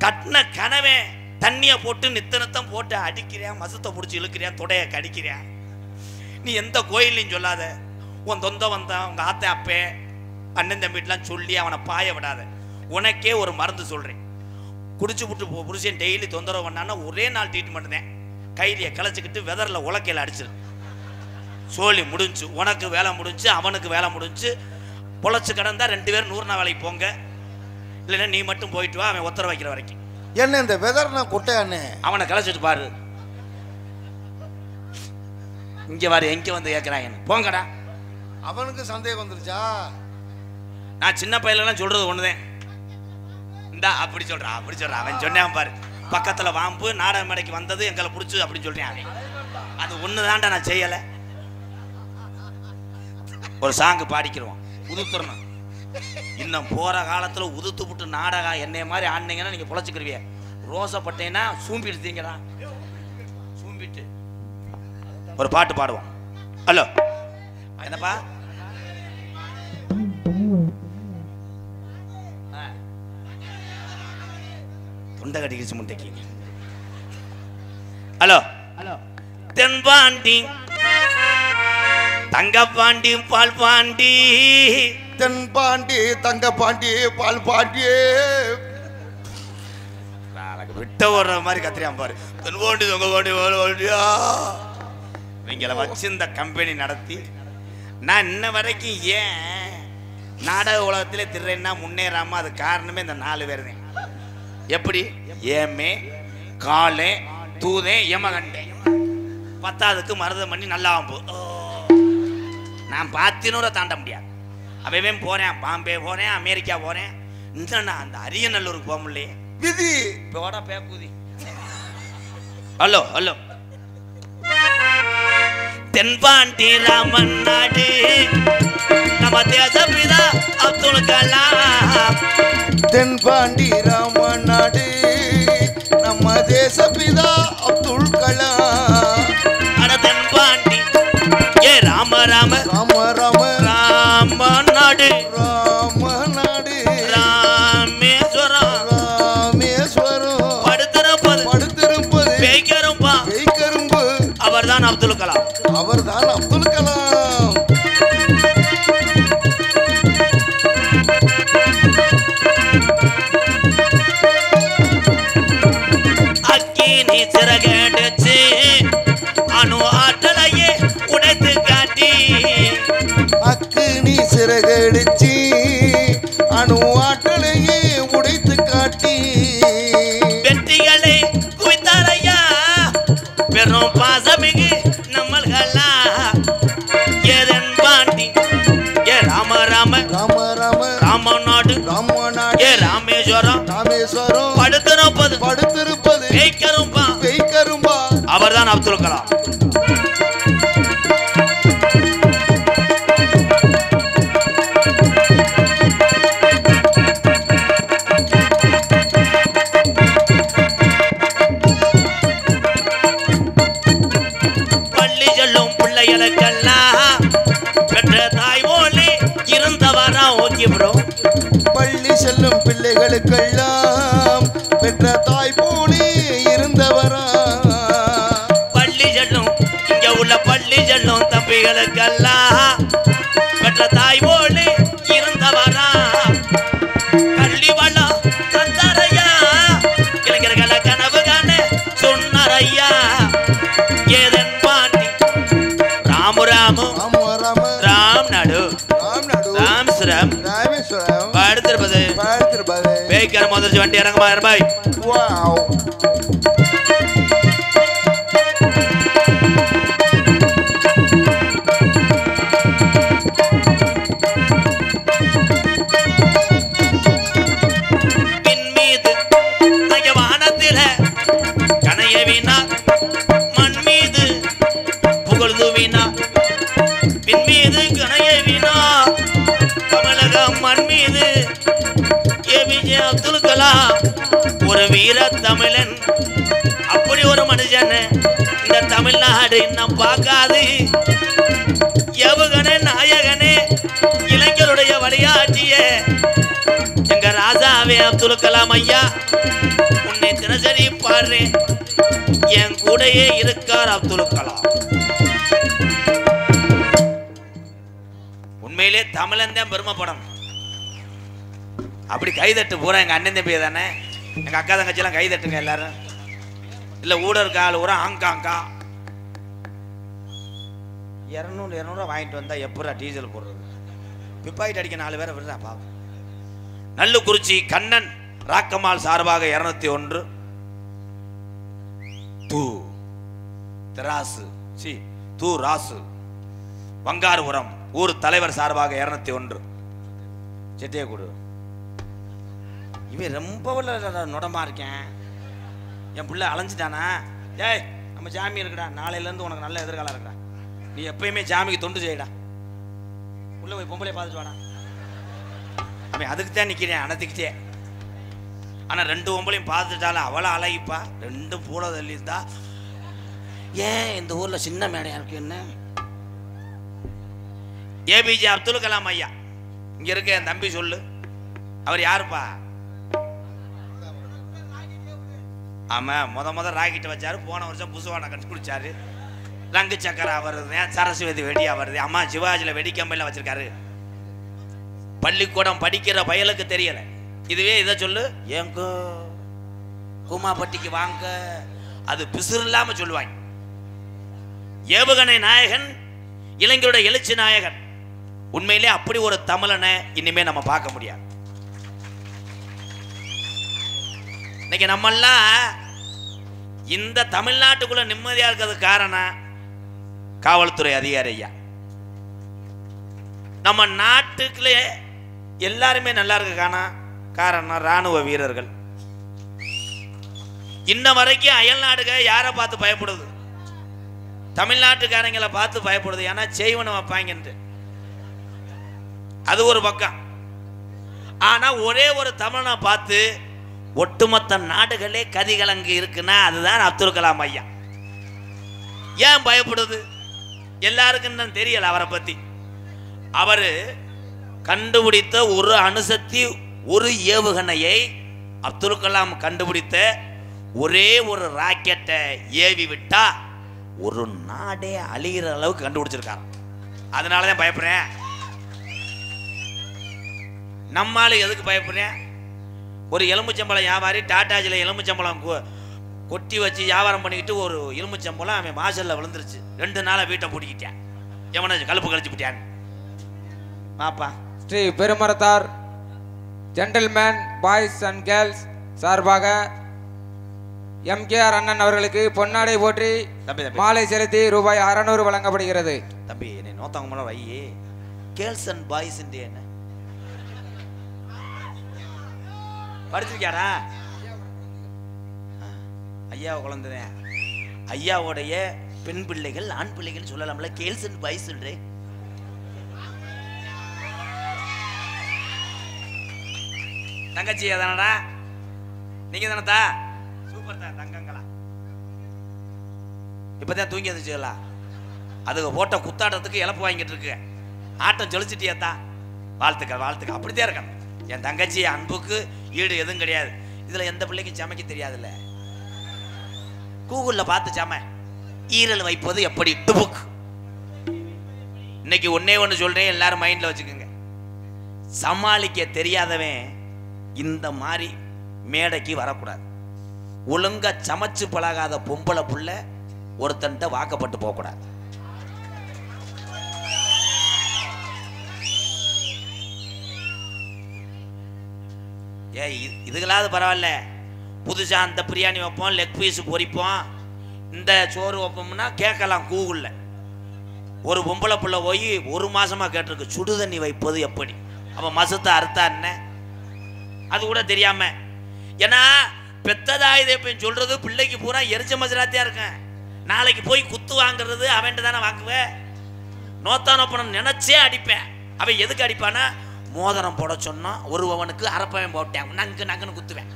கட்டின கனவே தண்ணியை போட்டு நித்தனத்தம் போட்டு அடிக்கிறேன், மசத்தை பிடிச்சி இழுக்கிறேன், தொடையை கடிக்கிறேன். நீ எந்த கோயிலையும் சொல்லாத. உன் தொந்த வந்தான் உங்க ஆத்த அப்பே அண்ணன் தம்பிட்டுலாம் சொல்லி அவனை பாய விடாத. உனக்கே ஒரு மருந்து சொல்றேன். குடிச்சு விட்டு புருஷன் டெய்லி தொந்தரவு பண்ணான்னா ஒரே நாள் ட்ரீட்மெண்ட் தான். கைலியை கிளச்சிக்கிட்டு வெதரில் உலக்கையில் அடிச்சிரு. சோழி முடிஞ்சு, உனக்கு வேலை முடிஞ்சு, அவனுக்கு வேலை முடிஞ்சு. பொழைச்சு கிடந்தா 2 பேரும் 100 நாள் வேலைக்கு போங்க. இல்லைன்னா நீ மட்டும் போயிட்டு வா, அவன் ஒத்தர வைக்கிற வரைக்கும். என்ன இந்த வெதர் நான் கொட்டையானே? அவனை கிளச்சிட்டு பாரு. இங்க வாரு, எங்க வந்து கேட்கிறான் போங்கடா. அவனுக்கு சந்தேகம் வந்துருச்சா? நான் சின்ன பையலாம் சொல்றது ஒண்ணுதான். இந்தா அப்படி சொல்றான், அப்படி சொல்றான். அவன் சொன்னான் பாரு, பக்கத்துல வாம்பு நாடக மேடைக்கு வந்தது எங்களை பிடிச்சு அப்படின்னு சொல்றேன். அது ஒண்ணுதான்டா நான் செய்யல. ஒரு சாங்கு பாடிக்கிறோம், உதுத்துறணும். இன்னும் போற காலத்துல உதுத்து விட்டு நாடகம் என்னைய மாதிரி ஆடினீங்கன்னா நீங்க பொழைச்சுக்கிருவிய. ரோசப்பட்டேன்னா சூம்பிடுத்தீங்கடா. சூம்பிட்டு ஒரு பாட்டு பாடுவோம். ஹலோ என்னப்பா? தொண்டை கட்டிக்கிச்சு முட்டைக்கு. Hello hello. தென்பாண்டி தங்கப்பாண்டி பால் பாண்டி, தென்பாண்டி தங்கப்பாண்டி பால் பாண்டி. விட்ட ஓடுற மாதிரி கத்திரியான் பாரு. தென்பாண்டி தங்கப்பாண்டி பால் பாண்டியா. இவங்களை வச்சு இந்த கம்பெனி நடத்தி நான் இன்ன வரைக்கும் ஏன் நாடக உலகத்திலே திறன்னா முன்னேறாம அது காரணமே இந்த 4 பேர் தான். எப்படி? ஏமே காலே தூதே யமகண்டே. 10க்கு மருதம் பண்ணி நல்லா போ. நான் 10 தாண்ட முடியாது. அவன் போறேன், பாம்பே போறேன், அமெரிக்கா போறேன். இந்த அந்த அரியநல்லூருக்கு போக முடியலையே. விதி போடா பேக்குதி. Hello hello. தென்பாண்டி ராமன் நாடு நம்ம தேசப்பிதா அப்துல் கலாம். தென்பாண்டி ராமநாடு நம்ம தேசபிதா அப்துல் கலாம். அட தென்பாண்டி ஏ ராம ராம ராம ராம ராமநாடு ராமநாடு ராமேஸ்வரம் ராமேஸ்வரம் படுத்திருப்பது பேய்கரும்பு அவர்தான் அப்துல் கலாம். அவர்தான் அப்துல் கலாம். அக்கினி சிறகடிச்சு அணு ஆற்றலையே உடைத்து காட்டி அக்கினி சிறகடிச்சு அணு ஆற்றலையே உடைத்து காட்டி வெற்றிகளை குவித்தாரையா பெரும் பாசமிகு நம்மள்களா ஏதன் பாண்டி ஏ ராம ராம ராம ராம ராமநாடு ராமநாடு ஏ ராமேஸ்வரம் ராமேஸ்வரம் படுத்திருப்பது பேய்கரும்பா அவர்தான் அப்துல் கலாம். பள்ளி செல்லும் பிள்ளைகளுக்கெல்லாம் பெற்ற தாய் போலே இருந்தவரா ஓகே ப்ரோ. பள்ளி செல்லும் பிள்ளைகளுக்கெல்லாம் பெற்ற தாய் போலே இருந்தவரா. பள்ளி செல்லும் இங்க உள்ள பள்ளி செல்லும் தம்பிகளுக்கெல்லாம் பெற்ற தாய் போலே இருந்தவரா. கல்வி வளம் தந்தாரையா இளைஞர்களை கனவு காண சொன்னாரையா. ஏதன் பாண்டி ராமு ராமு ராம்நாடு ராமேஸ்வரம் படுத்திருப்பது பேய்கர முதல் வண்டி இறங்குமா இருபாய். பின்மீது வானத்தில கனைய வீணா மண் மீது புகழ்ந்து வீணா பின்மீது கனைய வீணா தமிழகம் மண் மீது ஏபிஜே அப்துல் கலாம் ஒரு வீர தமிழன். அப்படி ஒரு மனுஷன் இந்த தமிழ்நாடு இன்னும் பார்க்காது. ஏவுகணே நாயகனே இளைஞருடைய வழியாட்டிய எங்க ராஜாவே அப்துல் கலாம் ஐயா உன்னை தினசரி பாடுறேன். என் கூடையே இருக்கார் அப்துல் கலாம். உண்மையிலே தமிழன் தான் பெருமைப்படணும். அப்படி கைதட்டு பூரா எங்க அண்ணன் தம்பி தானே, எங்க அக்கா தங்கச்சியெல்லாம் கைதட்டுங்க எல்லாரும். இல்ல ஊடர் கால் ஊரா ஆங்காங்கா 200 வாங்கிட்டு வந்தா எப்படா டீசல் போடுறது? பிப்பாயிட்டு அடிக்க 4 பேரை விடுறா பாவம். நல்லுக்குறிச்சி கண்ணன் ராக்கம்மாள் சார்பாக 201. தூ ராசு வங்காரபுரம் ஊர் தலைவர் சார்பாக 201. செட்டியே கொடு. இவன் ரொம்ப நொடமா இருக்கேன். என் பிள்ளை அலைஞ்சிட்டானா? ஏய் நம்ம ஜாமி இருக்குடா, நாளையிலேருந்து உனக்கு நல்ல எதிர்காலம் இருக்குடா. நீ எப்பயுமே ஜாமிக்கு தொண்டு செய்யடா. உள்ள போய் பொம்பளை பார்த்துட்டு வாடா. அவன் அதுக்கு தான் நிற்கிறேன் அனத்துக்கிட்டே. ஆனால் 2 பொம்பளையும் பார்த்துட்டாலும் அவளை அழகிப்பா. 2 பூல தள்ளியிருந்தா ஏன் இந்த ஊரில் சின்ன மேடையா இருக்கு என்ன? ஏபிஜே அப்துல் கலாம் ஐயா இங்க இருக்க என் தம்பி சொல்லு, அவர் யாருப்பா? ஆமா, முத ராக்கெட் வச்சாரு. போன வருஷம் புசுவான கண்டுபிடிச்சாரு. ரங்கு சக்கரா வருது, சரஸ்வதி வெடியா வருது. அம்மா சிவாஜில வெடிக்கம்பெல்லாம் வச்சிருக்காரு. பள்ளிக்கூடம் படிக்கிற பயலுக்கு தெரியல. இதுவே இதை சொல்லு, ஏங்க குமாப்பட்டிக்கு வாங்க, அது பிசுறு இல்லாம சொல்லுவாங்க. ஏவுகணை நாயகன், இளைஞருடைய எழுச்சி நாயகன். உண்மையிலே அப்படி ஒரு தமிழனை இனிமே நம்ம பார்க்க முடியாது. இன்னைக்கு நம்மெல்லாம் இந்த தமிழ்நாட்டுக்குள்ள நிம்மதியா இருக்கிறதுக்கு காரணம் காவல்துறை அதிகாரி ஐயா. நம்ம நாட்டுக்குள்ளே எல்லாருமே நல்லா இருக்க காரணம் ராணுவ வீரர்கள். இன்ன வரைக்கும் அயல் நாடுக யாரை பார்த்து பயப்படுது? தமிழ்நாட்டுக்காரங்களை பார்த்து பயப்படுது. ஏன்னா செய்வனை வைப்பாங்கன்ட்டு. அது ஒரு பக்கம். ஆனா ஒரே ஒரு தமிழனை பார்த்து ஒட்டுமொத்த நாடுகளே கதிகலங்கு இருக்குன்னா அதுதான் அப்துல் கலாம் ஐயா. ஏன் பயப்படுது? எல்லாருக்கும் தான் தெரியல அவரை பத்தி. அவரு கண்டுபிடித்த ஒரு அணுசக்தி ஒரு ஏவுகணையை அப்துல் கலாம் கண்டுபிடித்த ஒரே ஒரு ராக்கெட்டை ஏவி விட்டா ஒரு நாடே அழிகிற அளவுக்கு கண்டுபிடிச்சிருக்காங்க. அதனாலதான் பயப்படுறேன். நம்மால எதுக்கு பயப்படுறேன்? ஒரு எலும்புச்சம்பளம் வியாபாரி டாட்டாஜில எலும்புச்சம்பளம் கொட்டி வச்சு வியாபாரம் பண்ணிக்கிட்டு ஒரு எலும்புச்சம்பளம் அவன் வாசல்ல விழுந்துருச்சு. 2 நாளா வீட்டை பூட்டிக்கிட்டான். எவனை கழுப்பு கழிச்சு விட்டான். பாப்பா ஸ்ரீ பெருமரத்தார் ஜென்டில்மேன் பாய்ஸ் அண்ட் கேர்ள்ஸ் சார்பாக எம்கேஆர் அண்ணன் அவர்களுக்கு பொன்னாடை போற்றி மாலை செலுத்தி ரூபாய் 600 வழங்கப்படுகிறது. தம்பி என்னை நோத்தாங்க மூலம் வையே. கேர்ள்ஸ் அண்ட் பாய்ஸ் என்ன படிச்சிருக்காரா? ஐயா குழந்தை ஐயாவுடைய பெண் பிள்ளைகள் ஆண் பிள்ளைகள் சொல்லலாம்ல. கேர்ள்ஸ் அண்ட் பாய்ஸ் தங்கச்சி தானடா? நீங்க தானதா? சூப்பர் தான் தங்கங்களா. இப்பதான் தூங்கி வந்துச்சுங்களா? அதுக்கு போட்ட குத்தாட்டத்துக்கு இழப்பு வாங்கிட்டு இருக்கு. ஆட்டம் செழிச்சிட்டியாத்தா? வாழ்த்துக்கள் வாழ்த்துக்கள். அப்படித்தான் இருக்கணும். என் தங்கச்சி அன்புக்கு ஈடு எதுவும் கிடையாது. இதுல எந்த பிள்ளைக்கும் சமைக்க தெரியாதுல்ல. கூகுள்ல பார்த்து சமை. ஈரல் வைப்பது எப்படி டுபுக். இன்னைக்கு ஒன்னே ஒன்று சொல்றேன், எல்லாரும் மைண்ட்ல வச்சுக்கோங்க. சமாளிக்க தெரியாதவன் இந்த மாதிரி மேடைக்கு வரக்கூடாது. ஒழுங்கா சமைச்சு பழகாத பொம்பளை புள்ள ஒருத்தன்ட்ட வாக்கப்பட்டு போகக்கூடாது. ஏ இதுகளாவது பரவாயில்ல. புதுசா அந்த பிரியாணி வைப்போம், லெக் பீஸ் பொரிப்போம், இந்த சோறு வைப்போம்னா கேட்கலாம் கூகுள்ல. ஒரு பொம்பளை புள்ள போய் 1 மாசமா கேட்டிருக்கு சுடுதண்ணி வைப்பது எப்படி. அப்ப மசத்தை அறுத்தா என்ன அது கூட தெரியாம. ஏன்னா பெத்ததாயுதே சொல்றது பிள்ளைக்கு பூரா எரிச்ச மசராத்தியா இருக்கேன். நாளைக்கு போய் குத்து வாங்குறது அவன்ட்டு தானே வாங்குவேன். நோத்தான பணம் நினைச்சே அடிப்பேன். அவன் எதுக்கு அடிப்பானா, மோதிரம் போட சொன்னா ஒருவனுக்கு அரப்பவன் போட்டேன் நங்கு நங்குன்னு குத்துவேன்.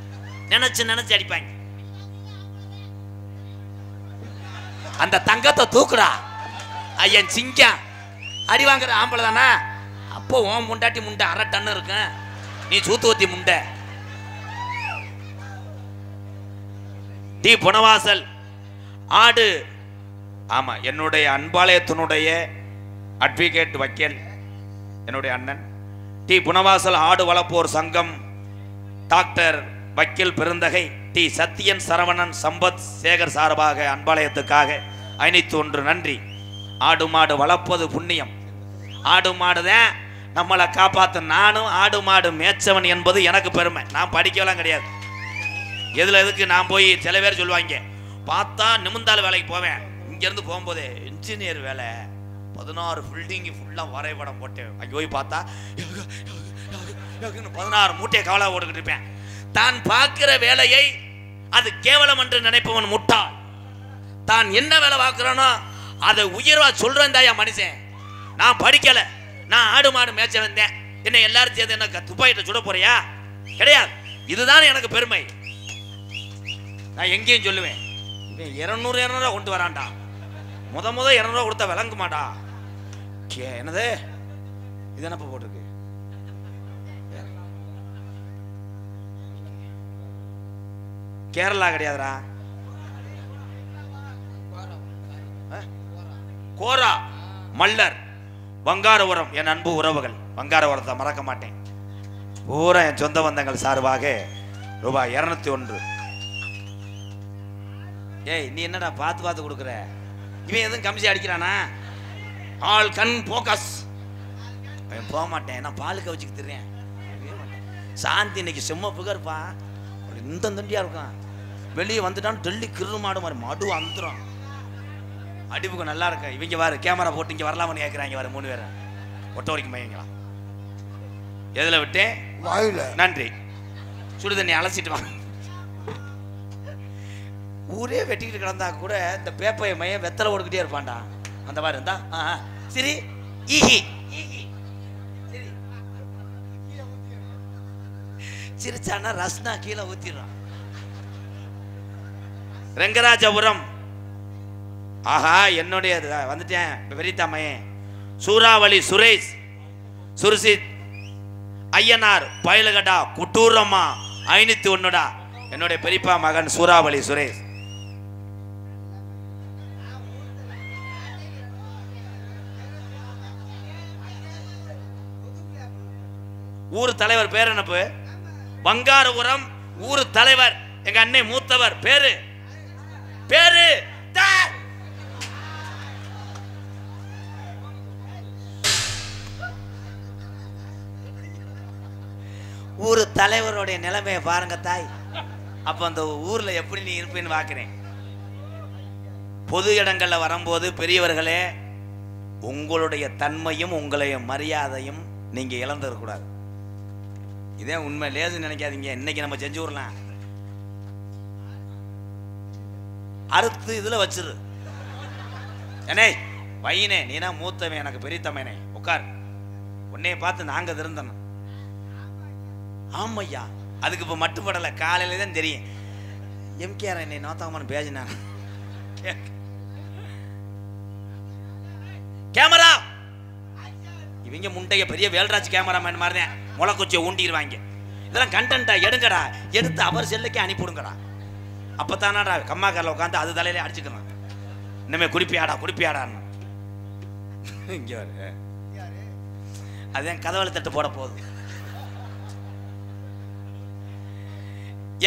நினைச்சு அடிப்பாங்க. அந்த தங்கத்தை தூக்குடா ஐயன் சிங்கம். அடி வாங்குற ஆம்பளை தானா? அப்போ உன் முண்டாட்டி முண்டை 1/2 டன் இருக்கும். நீ சூத்துவத்தி முண்டை. டி புனவாசல் ஆடு. ஆமா, என்னுடைய அன்பாலயத்தினுடைய அட்வொகேட் வக்கீல் என்னுடைய அண்ணன் டி புனவாசல் ஆடு வளர்ப்போர் சங்கம் டாக்டர் வக்கீல் பெருந்தகை டி சத்தியன் சரவணன் சம்பத் சேகர் சார்பாக அன்பாலயத்துக்காக 501 நன்றி. ஆடு மாடு வளர்ப்பது புண்ணியம். ஆடு மாடுதான் நம்மளை காப்பாற்ற. நானும் ஆடு மாடு மேய்ச்சவன் என்பது எனக்கு பெருமை. நான் படிக்கலாம் கிடையாது. எதுல எதுக்கு நான் போய் சில பேர் சொல்லுவாங்க பார்த்தா நிமிந்தால வேலைக்கு போவேன். இங்கிருந்து போகும்போது இன்ஜினியர் வேலை 16 பில்டிங் ஃபுல்லா வரைபடம் போட்டேன். அங்கே போய் பார்த்தா 16 மூட்டையை கவலை ஓட்டுக்கிட்டு இருப்பேன். தான் பார்க்கிற வேலையை அது கேவலம் என்று நினைப்பவன் முட்டாள். தான் என்ன வேலை பார்க்கிறானோ அதை உயர்வா சொல்றேன் தாயா மனுஷன். நான் படிக்கல, நான் ஆடு மாடு மேய்ச்ச வந்தேன். என்ன எல்லாரும் சேர்ந்து என்ன துப்பாக்கிட்ட சுட போறியா? கிடையாது. இதுதான் எனக்கு பெருமை. நான் எங்கேயும் சொல்லுவேன் 200 கொண்டு வரான்டா. முத 200 கொடுத்தா விளங்க மாட்டா. என்னது இது என்னப்ப போட்டிருக்கு? கேரளா கிடையாதுரா, கோரா மல்லர் வங்காரபுரம். என் அன்பு உறவுகள், வங்காரபுரத்தை மறக்க மாட்டேன். பூரா என் சொந்த பந்தங்கள் சார்பாக ரூபாய் 201. ஏய் நீ என்னடா பார்த்து கொடுக்குற? இவன் எதுவும் கமிஷன் அடிக்கிறானா? ஆல் கண் போக்கஸ். போக மாட்டேன், நான் பாலுக்க வச்சுக்கு தெரியும். சாந்தி இன்னைக்கு செம்ம புகர்ப்பா. இந்த தண்டியா இருக்கான். வெளியே வந்துட்டான் டெல்லி கிரு மாடு மாதிரி மடு அந்துரும். அடிப்புக்கு நல்லா இருக்கு. இவங்க வாரு கேமரா போட்டு இங்க வரலாமன்னு கேட்கிறாங்க. வர 3 பேரை ஒட்ட வரைக்கும் பையங்களா. எதுல விட்டேன்? வாயில. நன்றி. சுடுதண்ணி அலசிட்டு வா. ஊரே வெட்டிக்கிட்டு கிடந்தா கூட இந்த பேப்பைய மையம் வெத்தலை ஓடுக்கிட்டே இருப்பான்டா. அந்த மாதிரி இருந்தா சரி. ஈஹி சிரிச்சானா ரஸ்னா கீழே ஊத்திடுறான். ரெங்கராஜபுரம் ஆஹா என்னுடைய வந்துட்டேன் பெரியத்தாமையன் சூறாவளி சுரேஷ் சுர்சித் ஐயனார் பயலகடா குட்டூரம்மா 501 என்னுடைய பெரியப்பா மகன் சூறாவளி சுரேஷ். ஊர் தலைவர் பேர் என்னப்பு? பங்காரபுரம் ஊர் தலைவர் எங்க அன்னை மூத்தவர் பேரு பேரு ஊர் தலைவருடைய நிலைமையை பாருங்க தாய். அப்ப அந்த ஊர்ல எப்படி நீ இருப்பேன்னு பாக்குறேன். பொது இடங்கள்ல வரும்போது பெரியவர்களே உங்களுடைய தன்மையும் உங்களுடைய மரியாதையும் நீங்க இழந்துடக்கூடாது. இதே உண்மை, லேசு நினைக்காதீங்க. இன்னைக்கு நம்ம செஞ்சு விடலாம், அறுத்து இதுல வச்சிரு. ஏனே பையனே நீனா மூத்தவன், எனக்கு பெரியத்தமேனே உட்கார், உன்னைய பார்த்து நாங்க திருந்தணும். ஆமையா அதுக்கு இப்ப மட்டுப்படலை, காலையில தான் தெரியும். எம்கேஆர் என்னை நோத்தாமன்னு பேசினான். கேமரா இவங்க முண்டைய பெரிய வேல்ராஜ் கேமராமேன் மாதிரி தான் முளைக்குச்சியை ஊண்டிடுவாங்க. இதெல்லாம் கண்டென்ட்டா எடுங்கடா, எடுத்து அவர் செல்லுக்கே அனுப்பிவிடுங்கடா. அப்பத்தானாடா கம்மாக்காரில் உட்காந்து அது தலையிலே அடிச்சுக்கலாம். இனிமே குடிப்பியாடான்னு இங்க வரு. அதுதான் கதவளை தட்டு போட போகுது.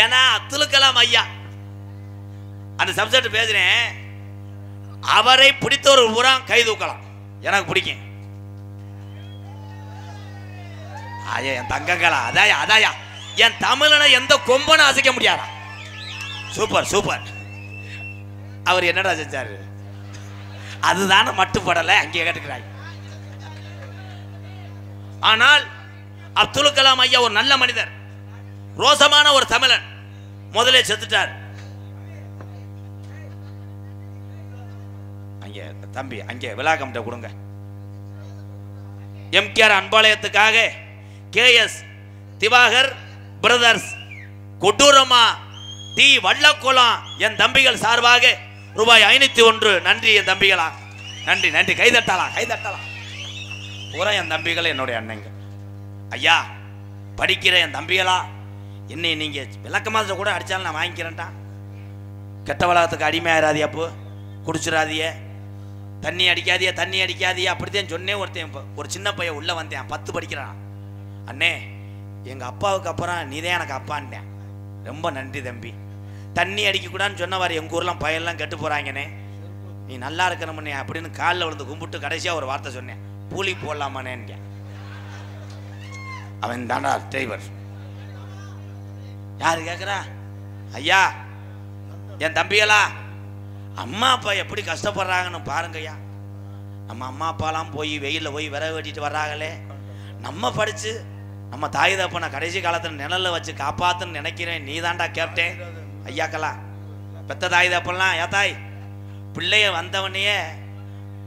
ஏன்னா அப்துல் கலாம் ஐயா அந்த சப்ஜெக்ட் பேசுறேன். அவரை பிடித்த ஒரு புறம் கை தூக்கலாம், எனக்கு பிடிக்கும். ஐயா என் தங்கங்களா, அதாயா என் தமிழனை எந்த கொம்பனை அசைக்க முடியாதா? Super super. அவர் என்னடா செஞ்சாரு? அதுதானே மட்டுப்படலை, அங்கே கேட்டுக்கிறாங்க. ஆனால் அப்துல் கலாம் ஐயா ஒரு நல்ல மனிதர், ரோசமான ஒரு தமிழன். முதலே செத்துட்டார். அங்கே தம்பி அங்கே விழாக்கம்ட்ட கொடுங்க. எம்கேஆர் அன்பாலயத்துக்காக KS திவாகர் பிரதர்ஸ் கொடூரமா டி வள்ளக்குளம் என் தம்பிகள் சார்பாக ரூபாய் 501. நன்றி என் தம்பிகளா, நன்றி நன்றி. கைதட்டலாம் கைதட்டலாம். பூரா என் தம்பிகள் என்னுடைய அண்ணங்க. ஐயா படிக்கிற என் தம்பிகளா, என்னை நீங்க விளக்கமாக கூட அடிச்சாலும் நான் வாங்கிக்கிறேன்டா. கெட்ட வளத்துக்கு அடிமையாராதியா, அப்போ குடிச்சிடாதிய, தண்ணி அடிக்காதியா அப்படித்தான் சொன்னேன். ஒருத்தன் ஒரு சின்ன பையன் உள்ள வந்தேன், 10 படிக்கிறான். அண்ணே எங்க அப்பாவுக்கு அப்புறம் நீதான் எனக்கு அப்பான்னேன். ரொம்ப நன்றி தம்பி. தண்ணி அடிக்கக்கூடாதுன்னு சொன்னவாறு எங்க ஊர்லாம் பையெல்லாம் கெட்டு போறாங்கண்ணே, நீ நல்லா இருக்கணும்னே அப்படின்னு காலில் விழுந்து கும்பிட்டு கடைசியா ஒரு வார்த்தை சொன்னேன், பூலி போடலாமானேன்னு. அவன் தாண்டா டிரைவர். யாரு கேட்குறா? ஐயா என் தம்பிகளா, அம்மா அப்பா எப்படி கஷ்டப்படுறாங்கன்னு பாருங்கய்யா. நம்ம அம்மா அப்பாலாம் போய் வெயிலில் போய் விறகு வெட்டிட்டு வர்றாங்களே, நம்ம படித்து நம்ம தாய் தப்பனை கடைசி காலத்தில் நிழலில் வச்சு காப்பாற்றுன்னு நினைக்கிறேன். நீ தாண்டா கேப்டேன். ஐயாக்கெல்லாம் பெத்த தாய் தப்பெல்லாம், ஏ தாய் பிள்ளைய வந்தவனையே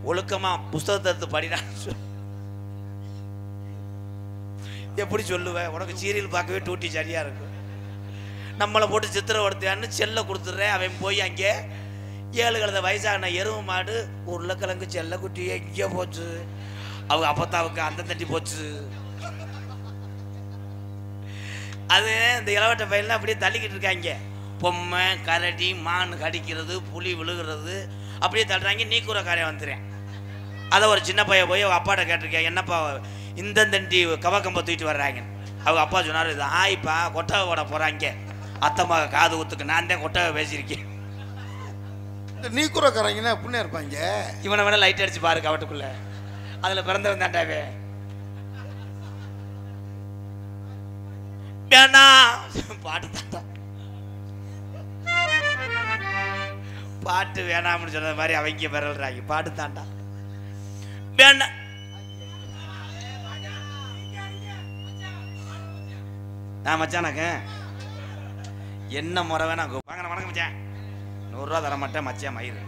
ஒழுக்கமாக புஸ்தகத்தை எடுத்து படிடான்னு எப்படி சொல்லுவேன்? உனக்கு சீரியல் பார்க்கவே டூட்டி சரியாக இருக்கும். நம்மளை போட்டு சித்திரவடுத்தான்னு செல்லை கொடுத்துட்றேன். அவன் போய் அங்கே 7 கழுத வயசான எருவு மாடு உருளைக்கிழங்கு செல்ல குட்டி எங்கே போச்சு, அவங்க அப்பத்தாவுக்கு அந்த தட்டி போச்சு. அது இந்த இளவட்ட பையன்லாம் அப்படியே தள்ளிக்கிட்டு இருக்காங்க. பொம்மை கரடி மான் கடிக்கிறது, புலி விழுகிறது, அப்படியே தள்ளுறாங்க. நீ கூற காரியம் வந்துடுறேன். அதை ஒரு சின்ன பையன் போய் அவங்க அப்பாட்ட கேட்டிருக்கேன், என்னப்பா இந்த தண்டி கவக்கம்பை தூக்கிட்டு வர்றாங்க. அவங்க அப்பா சொன்னார், இது ஆயிப்பா கொட்டகை ஓட போகிறாங்க, அத்தம்மாக காது ஊத்துக்கு நான் தான் கொட்டகை பேசியிருக்கேன். நீ கூறக்காரங்கன்னா புண்ணே இருப்பாங்க. இவனை வேணா லைட் அடிச்சு பாரு கவட்டுக்குள்ள, அதில் பிறந்தவன் தாண்டாவே. வேணா பாட்டு தாண்டா, பாட்டு வேணாம்னு சொன்ன மாதிரி அவங்க பிறல்றாங்க. பாட்டு தாண்டா வேணா. நான் மச்சானாக்க என்ன முறை வேணா வாங்க. வணக்கம் மச்சான், 100 ரூபா தர மாட்டேன் மச்சான் மயிறு.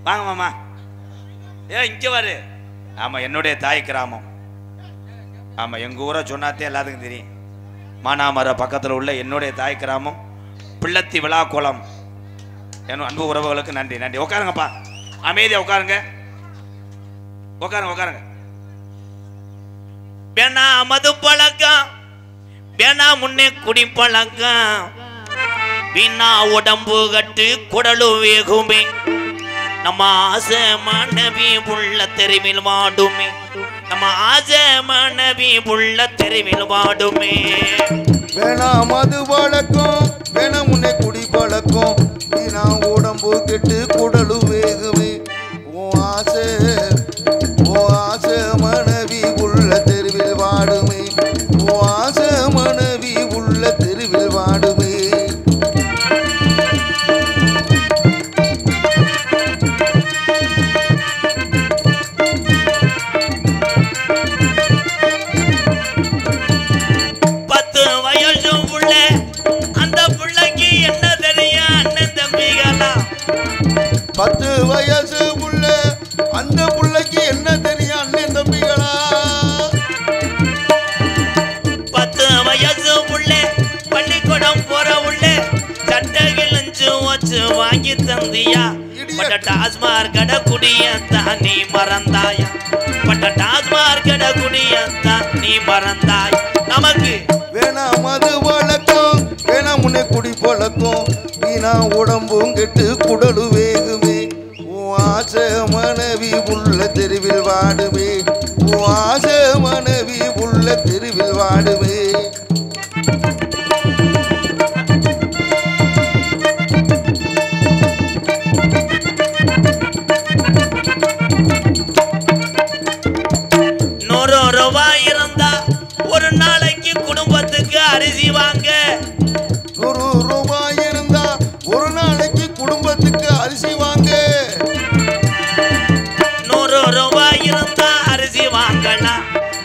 வாங்க மாமா. இங்க வாரு. ஆமா என்னுடைய தாய் கிராமம். ஆமாம், எங்கள் ஊரை சொன்னாத்தே எல்லாத்துக்கும் தெரியும். மானாமர பக்கத்தில் உள்ள என்னுடைய தாய் கிராமம் பிள்ளத்தி விழாக்குளம். என் அன்பு உறவுகளுக்கு நன்றி நன்றி. உட்காருங்கப்பா, அமைதியாக உட்காருங்க, உட்காருங்க உட்காருங்க. வேணா மது பழக்கம், வேணா முன்னே குடி பழக்கம், வீணா உடம்பு கட்டு குடலு வேகுமே, நம்ம ஆசை மனைவி உள்ள தெருவில் வாடுமே, நம்ம ஆசை மனைவி உள்ள தெருவில் வாடுமே. வேணா மது பழக்கம், வேணா முன்னே குடி பழக்கம், வீணா உடம்பு கெட்டு குடலு வேகுமே, ஓ ஆசை மனைவி உள்ள தெருவில் வாடுமே, ஓ ஆசை மனைவி உள்ள தெருவில் வாடுமே. பத்து வயசு புள்ள அந்த புள்ளைக்கு என்ன தெரியும் அண்ணன் தம்பிகளா? 10 வயசு புள்ள பள்ளிக்கூடம் போற உள்ள சட்டைகள் வச்சு வாங்கி தந்தியா, பட்ட டாஸ்மார் கடை குடியத்தான் நீ மறந்தாயா, பட்ட டாஸ்மார் கடை குடியத்தான் நீ மறந்தாய். நமக்கு வேணா மது பழக்கம், வேணா முன்னே குடி பழக்கம், வீணா உடம்பும் கெட்டு குடலு வேகுமே, ஓ ஆசை மனைவி உள்ள தெருவில் வாடுமே, ஓ ஆசை மனைவி உள்ள தெருவில் வாடுமே. ரூபாய் இருந்தா ஒரு நாளைக்கு குடும்பத்துக்கு அரிசி வாங்க, 100 ரூபாய் இருந்தா ஒரு நாளைக்கு குடும்பத்துக்கு அரிசி வாங்க, 100 ரூபாய் இருந்தா அரிசி வாங்கலாம்,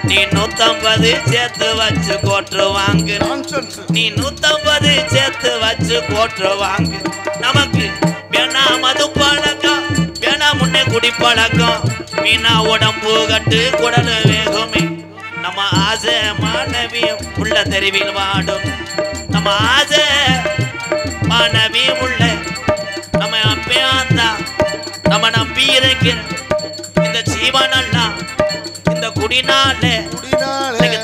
நீ 150 சேர்த்து வச்சு கோட்டு வாங்கு, நீ 150 சேர்த்து வச்சு கோட்டு வாங்கு. நமக்கு வேணா மது பழக்கம், வேணா முன்னே குடி பழக்கம், வீணா உடம்பு கட்டு குடலு வேகுமே, நம்ம ஆசை மனைவி உள்ள தெருவில் வாடும், நம்ம ஆசை மனைவி உள்ள நம்ம அப்பா நம்ம நம்பி இருக்கிற இந்த ஜீவனெல்லாம் இந்த குடிநாள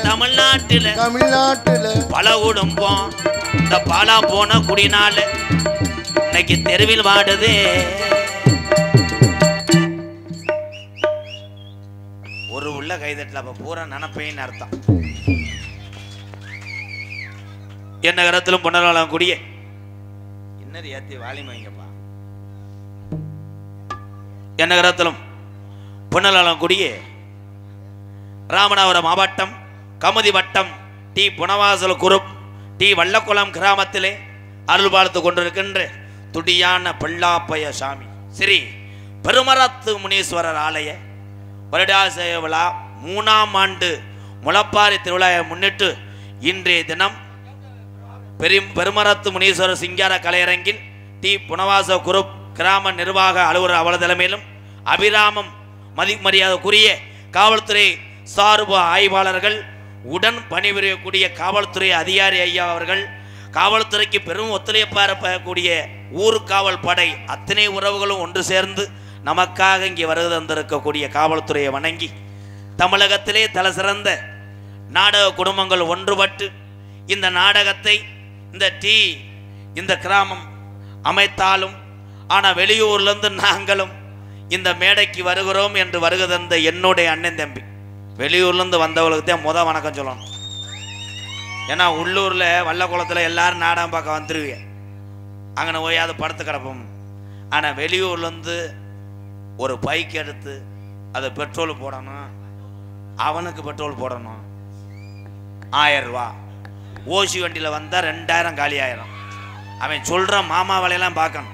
தமிழ்நாட்டில் பல குடும்பம் இந்த பாலா போன குடிநாள இன்னைக்கு தெருவில் வாடுது. ஒரு உள்ள கைதட்டல அப்ப பூரா நினப்பேன்னு அர்த்தம். என்ன கரத்திலும் பொன்னலாலம் கூடிய இன்னது ஏத்தி வாலிமைங்கப்பா, என்ன கரத்திலும் பொன்னலாலம் கூடிய ராமநாதபுரம் மாவட்டம் கமுதி வட்டம் டி புனவாசல் குருப் டி வல்லக்குளம் கிராமத்திலே அருள் பார்த்து கொண்டிருக்கின்ற துடியான பிள்ளாப்பைய சாமி ஸ்ரீ பெருமரத்து முனீஸ்வரர் ஆலய வருடாசய விழா 3ஆம் ஆண்டு முளப்பாரி திருவிழாவை முன்னிட்டு இன்றைய தினம் பெருமரத்து முனீஸ்வரர் சிங்கார கலையரங்கில் டி புனவாச குருப் கிராம நிர்வாக அலுவலர் அவள தலைமையிலும் அபிராமம் மதிமரியாதைக்குரிய காவல்துறை சார்பு ஆய்வாளர்கள் உடன் பணிபுரியக்கூடிய காவல்துறை அதிகாரி ஐயா அவர்கள், காவல்துறைக்கு பெரும் ஒத்துழைப்பாரக்கூடிய ஊர்காவல் படை அத்தனை உறவுகளும் ஒன்று சேர்ந்து நமக்காக இங்கே வருகை தந்திருக்கக்கூடிய காவல்துறையை வணங்கி, தமிழகத்திலே தலை சிறந்த நாடக குடும்பங்கள் ஒன்றுபட்டு இந்த நாடகத்தை இந்த கிராமம் அமைத்தாலும், ஆனால் வெளியூர்லேருந்து நாங்களும் இந்த மேடைக்கு வருகிறோம் என்று வருகை தந்த என்னுடைய அண்ணன் தம்பி வெளியூர்லேருந்து வந்தவர்களுக்கு தான் வணக்கம் சொல்லணும். ஏன்னா உள்ளூரில் வல்லக்குளத்தில் எல்லாரும் நாடகம் பார்க்க வந்துருவீங்க, அங்கே ஓயாது படுத்து கிடப்போம். ஆனால் வெளியூர்லேருந்து ஒரு பைக் எடுத்து அதை பெட்ரோல் போடணும், அவனுக்கு பெட்ரோல் போடணும், 1000 ரூபா. ஓசி வண்டியில் வந்தால் 2000 காலி ஆயிரும். அவன் சொல்கிற மாமா வேலையெல்லாம் பார்க்கணும்.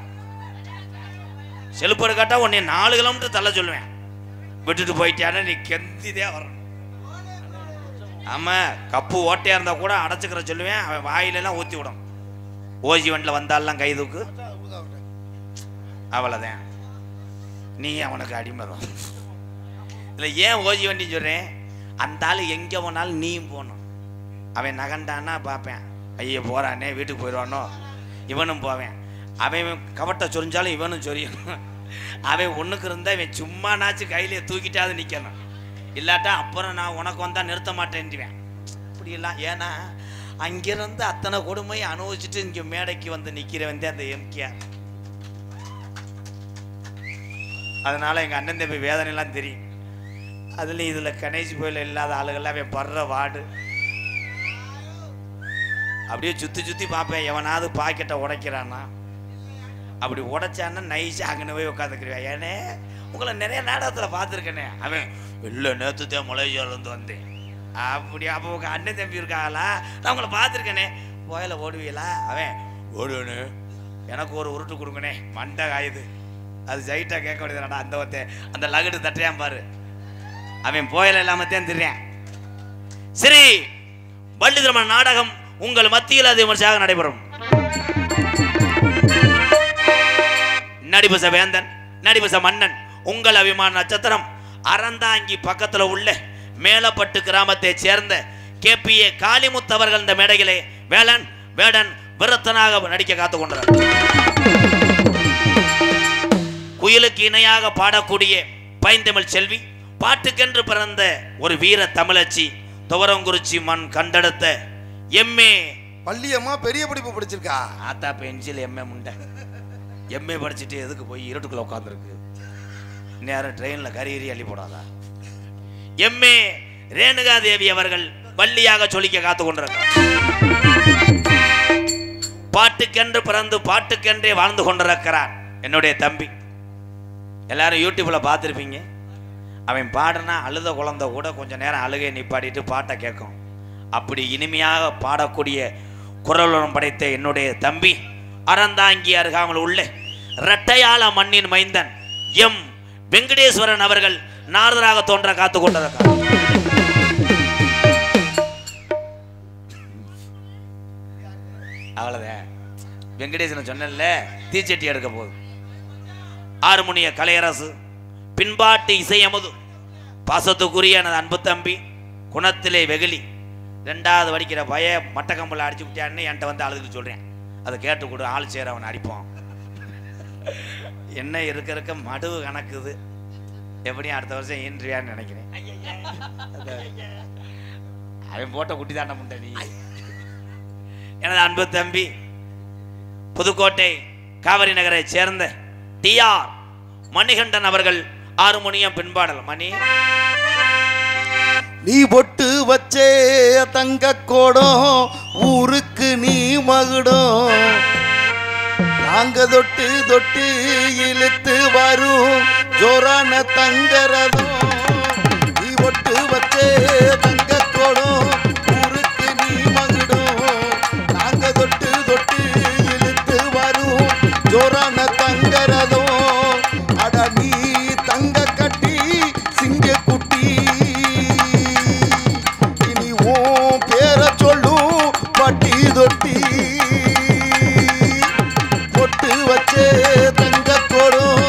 செல்போடு கேட்டால் உன்னை 4 கிலோமீட்டர் தள்ள சொல்லுவேன், விட்டுட்டு போயிட்டானே நீ கெந்திதே வரணும். ஆமாம், கப்பு ஓட்டையாக இருந்தால் கூட அடைச்சிக்கிற சொல்லுவேன், அவன் வாயிலெல்லாம் ஊற்றி விடும். ஓசி வண்டியில் வந்தாலாம் கைதுக்கு அவ்வளோதான், நீ அவனுக்கு அடிமரம். இல்லை ஏன் ஓசி வண்டின்னு சொல்கிறேன், அந்த ஆள் எங்கே போனாலும் நீயும் போகணும். அவன் நகண்டான்னா பார்ப்பேன், ஐயோ போகிறானே வீட்டுக்கு போயிடுவானோ, இவனும் போவேன். அவன் கவட்டை சொரிஞ்சாலும் இவனும் சொரியணும். அவன் ஒன்றுக்கு இருந்தால் இவன் சும்மானாச்சு கையிலே தூக்கிட்டாது நிற்கணும். இல்லாட்டா அப்புறம் நான் உனக்கு வந்தால் நிறுத்த மாட்டேன்டுவேன். அப்படிலாம் ஏன்னா அங்கிருந்து அத்தனை கொடுமையை அனுபவிச்சுட்டு இங்கே மேடைக்கு வந்து நிற்கிறவன் அந்த எம்கேஆர். அதனால எங்கள் அண்ணன் தம்பி வேதனைலாம் தெரியும். அதுலேயும் இதில் கணேஷ் கோயில் இல்லாத ஆளுகள்லாம் அவன் படுற வாடு. அப்படியே சுற்றி சுற்றி பார்ப்பேன், எவனாவது பாக்கெட்டை உடைக்கிறான்னா. அப்படி உடைச்சான்னா நைஸாக அங்கே போய் உட்காந்துக்கிருவேன். ஏன்னே உங்களை நிறைய நாடகத்தில் பார்த்துருக்கேனே. அவன் இல்லை நேற்றுதான் மலேசியாவிலேருந்து வந்தேன் அப்படி. அப்போ உங்கள் அண்ணன் தம்பி இருக்காங்களா, நான் உங்களை பார்த்துருக்கேனே. கோயில ஓடுவீங்களா? அவன் ஓடுவேன்னு எனக்கு ஒரு உருட்டு கொடுங்கண்ணே, மண்டை காயுது. அது ஜைட்டாக கேட்க வேண்டியதுடா. அந்த அந்த லகுடு தட்டையான் பாரு. அவன் போயில இல்லாமத்தான் தெரியான். சரி, வள்ளி திருமண நாடகம் உங்கள் மத்தியில் அது விமர்சையாக நடைபெறும். நடிபச வேந்தன், நடிபச மன்னன், உங்கள் அபிமான நட்சத்திரம் அறந்தாங்கி பக்கத்தில் உள்ள மேலப்பட்டு கிராமத்தை சேர்ந்த KPA காளிமுத்து அவர்கள் இந்த மேடையிலே வேலன் வேடன் விரத்தனாக நடிக்க காத்து கொண்டார். குயிலுக்கு இணையாக பாடக்கூடிய பைந்தமிழ் செல்வி, பாட்டுக்கென்று பிறந்த ஒரு வீர தமிழச்சி, துவரங்குறிச்சி மண் கண்டெடுத்த MA பள்ளியம்மா பெரிய படிப்பு படிச்சிருக்கா. ஆத்தா பென்சில் MA முண்டை. MA படிச்சுட்டு எதுக்கு போய் இருட்டுக்குள்ள உட்காந்துருக்கு? நேரம் ட்ரெயினில் கறி அள்ளி போடாதா? MA ரேணுகா தேவி அவர்கள் வள்ளியாக சொல்லிக்க காத்து கொண்டிருக்கிறார். பாட்டுக்கென்று பிறந்து பாட்டுக்கென்றே வாழ்ந்து கொண்டிருக்கிறார் என்னுடைய தம்பி. எல்லாரும் யூடியூப்ல பார்த்துருப்பீங்க. அவன் பாடுனா அழுத குழந்தை கூட கொஞ்ச நேரம் அழுகை நிப்பாடிட்டு பாட்டை கேட்கும். அப்படி இனிமையாக பாடக்கூடிய குரலுடன் படைத்த என்னுடைய தம்பி, அறந்தாங்கி அருகாமல் உள்ள இரட்டையாள மண்ணின் மைந்தன் M வெங்கடேஸ்வரன் அவர்கள் நாரதராக தோன்ற காத்து கொண்டிருக்கார். அவ்வளவுதான். வெங்கடேசன் சொன்னல தீச்சட்டி எடுக்க போகுது. ஆறுமுனிய கலையரசு, பின்பாட்டு இசையமுது, பாசத்துக்குரிய எனது அன்பு தம்பி, குணத்திலே வெகுளி, 2வது படிக்கிற பய மட்டக்கம்பளை அடிச்சு விட்டான்னு என்கிட்ட வந்து அழுதுட்டு சொல்றேன். அதை கேட்டு கொடு, ஆள் சேர அவன் அடிப்பான். என்ன இருக்க மடுவு கணக்குது. எப்படியும் அடுத்த வருஷம் ஈன்றியான்னு நினைக்கிறேன். அவன் போட்ட குட்டி தாண்ட முண்டை நீ. எனது அன்பு தம்பி, புதுக்கோட்டை காவிரி நகரை சேர்ந்த TR மணிகண்டன் அவர்கள் ஆறுமுனியம் பின்பாடல். மணி நீ பொட்டு வச்சே தங்க கோடம், ஊருக்கு நீ மகுடம், நாங்க தொட்டு தொட்டு இழுத்து வரும் ஜோரான தங்கரதம். நீ பொட்டு வச்சே தங்க கோடம், ஊருக்கு நீ மகுடம், நாங்க தொட்டு தொட்டு இழுத்து வரும் ஜோரான தங்கரதம். அட நீ தங்க கட்டி சிங்க குட்டி, இனி ஓ பேர சொல்லும் பட்டி தொட்டி. பொட்டு வச்சே தங்க கோடும்,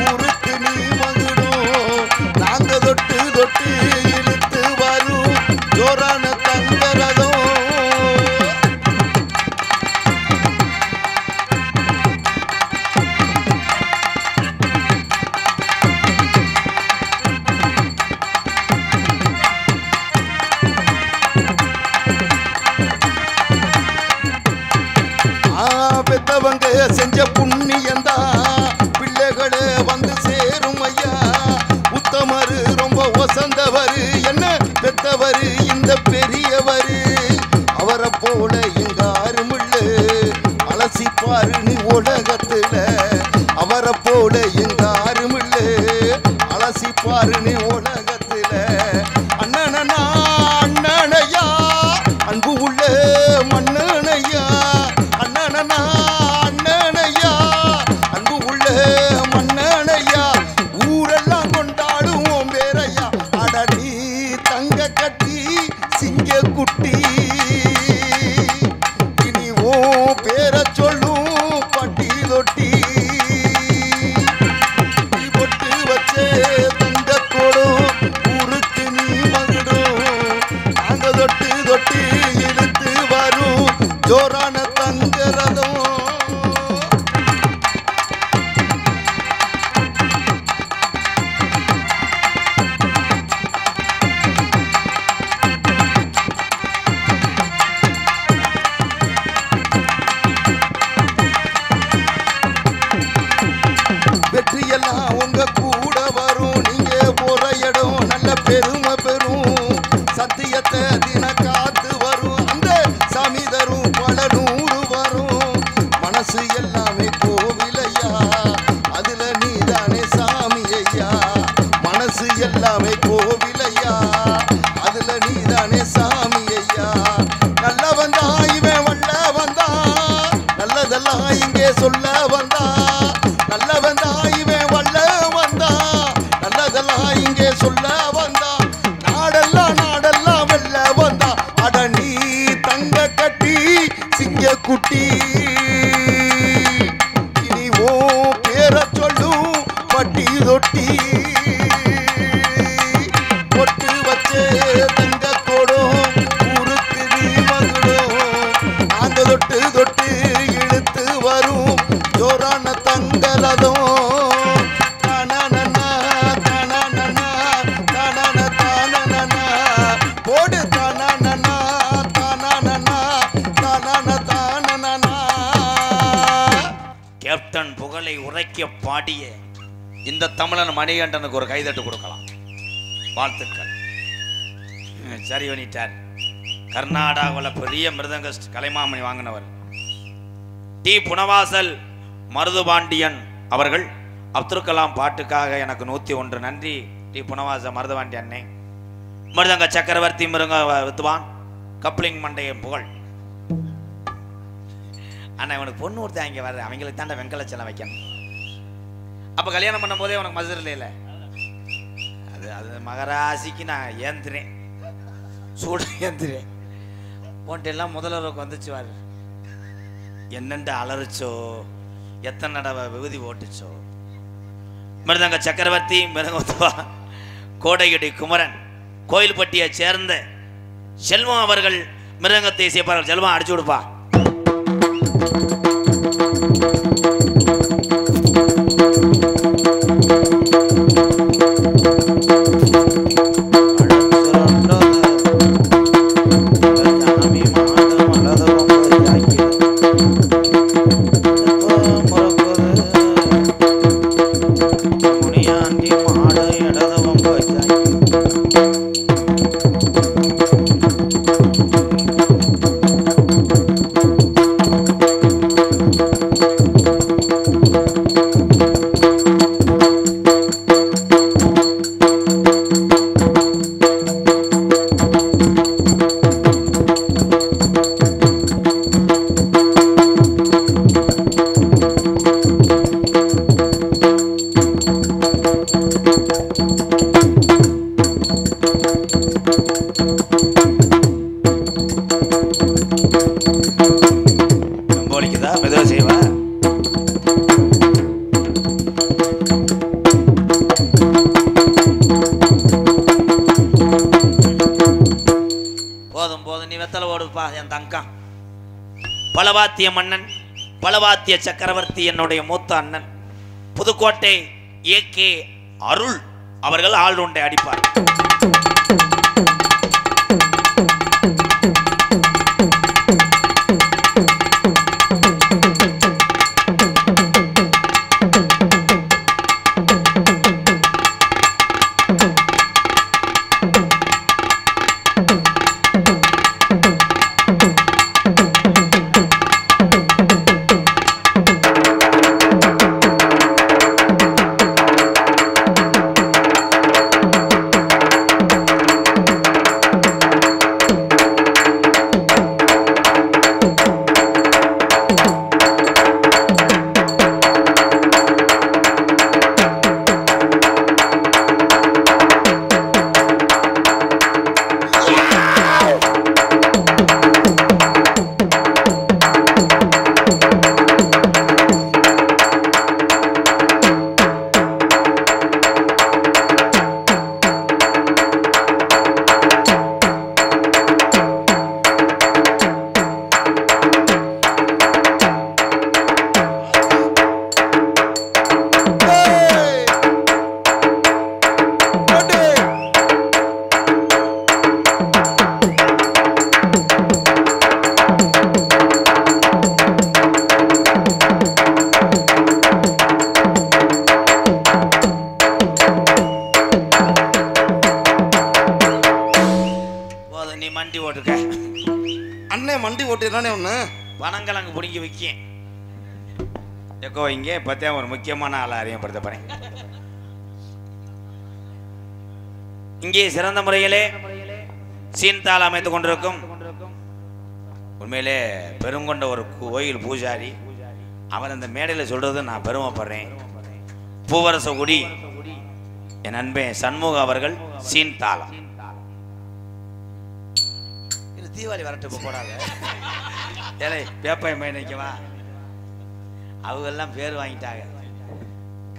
ஊருக்கு நீ மகுடும், நாங்க தொட்டு தொட்டு இழுத்து வரும் ஜோரான தங்கரதம். பெத்தவங்க செஞ்ச புண்ணியந்தா பிள்ளைகளே வந்து சேரும் ஐயா. உத்தமரு ரொம்ப ஒசந்தவரு, என்ன பெத்தவரு இந்த பெரியவரு, அவரை போல இங்க ஆறுமில்ல, அலசிப்பாரு நீ உலகத்துல. அவரை போல இங்க ஆறுமில்ல, அலசிப்பாரு நீ உலகத்துல. அண்ணனா அண்ணனையா, அன்பு உள்ள மன்னனையா, அண்ணனா அண்ணனையா, அன்பு உள்ள மன்னனையா, ஊரெல்லாம் கொண்டாடுவோம் பேரையா. அட நீ தங்க கட்டி சிங்க குட்டி, இனி ஓ பேர சொல்லும் பட்டி தொட்டி. பொட்டு வச்சே தங்க கோடும், ஊருக்கு நீ மகுடும், தமிழை உரைக்க பாடிய இந்த தமிழன் மணிகண்டனுக்கு ஒரு கைதட்டு கொடுக்கலாம். வாழ்த்துக்கள். சரி பண்ணிட்டார். கர்நாடகாவில் பெரிய மிருதங்க கலைமாமணி வாங்கினவர் டி புனவாசல் மருதுபாண்டியன் அவர்கள் அப்துல் கலாம் பாட்டுக்காக எனக்கு 101 நன்றி. டி புனவாசல் மருதுபாண்டி அண்ணே. மிருதங்க சக்கரவர்த்தி மிருங்க வித்துவான் கப்ளிங் மண்டையன் புகழ் அண்ணா. இவனுக்கு பொண்ணு ஒருத்தர் அங்கே வர்ற அவங்களுக்கு தாண்ட வெங்கலச்செல்லாம் வைக்கணும். அப்போ கல்யாணம் பண்ணும் போதே உனக்கு மதுரில் இல்லை. அது மகராசிக்கு நான் ஏந்துறேன், சூட ஏந்துறேன். போன்ட்டு எல்லாம் முதல்வருக்கு வந்துச்சு வாரு. என்னென்ன அலறிச்சோ, எத்தனை தடவை விபூதி ஓட்டுச்சோ. மிருதங்க சக்கரவர்த்தி மிருதங்கத்துவா கோடையடி குமரன் கோயில்பட்டியை சேர்ந்த செல்வம் அவர்கள் மிருதங்கத்தை சேர்ப்பார்கள். செல்வம் அடிச்சு விடுப்பா. பலவாத்திய மன்னன் பலவாத்திய சக்கரவர்த்தி என்னுடைய மூத்த அண்ணன் புதுக்கோட்டை ஏகே அருள் அவர்கள் ஆள்ரவுண்டை அடிப்பார். பனங்கிழங்கு பிடிங்கி வைக்கேன் எக்கோ இங்கே பத்தியா ஒரு முக்கியமான ஆளை அறிமுகப்படுத்த போறேன். இங்கே சிறந்த முறையிலே சீன்தால் அமைத்துக் கொண்டிருக்கும் உண்மையிலே பெருங்கொண்ட ஒரு கோயில் பூஜாரி. அவர் அந்த மேடையில் சொல்றது நான் பெருமைப்படுறேன். பூவரசகுடி என் அன்பே சண்முக அவர்கள் சீன்தாளம். தீபாவளி வரட்டு போடாத ஏழை வேப்பாய் மேய்க்கவா. அவங்கெல்லாம் பேர் வாங்கிட்டாங்க.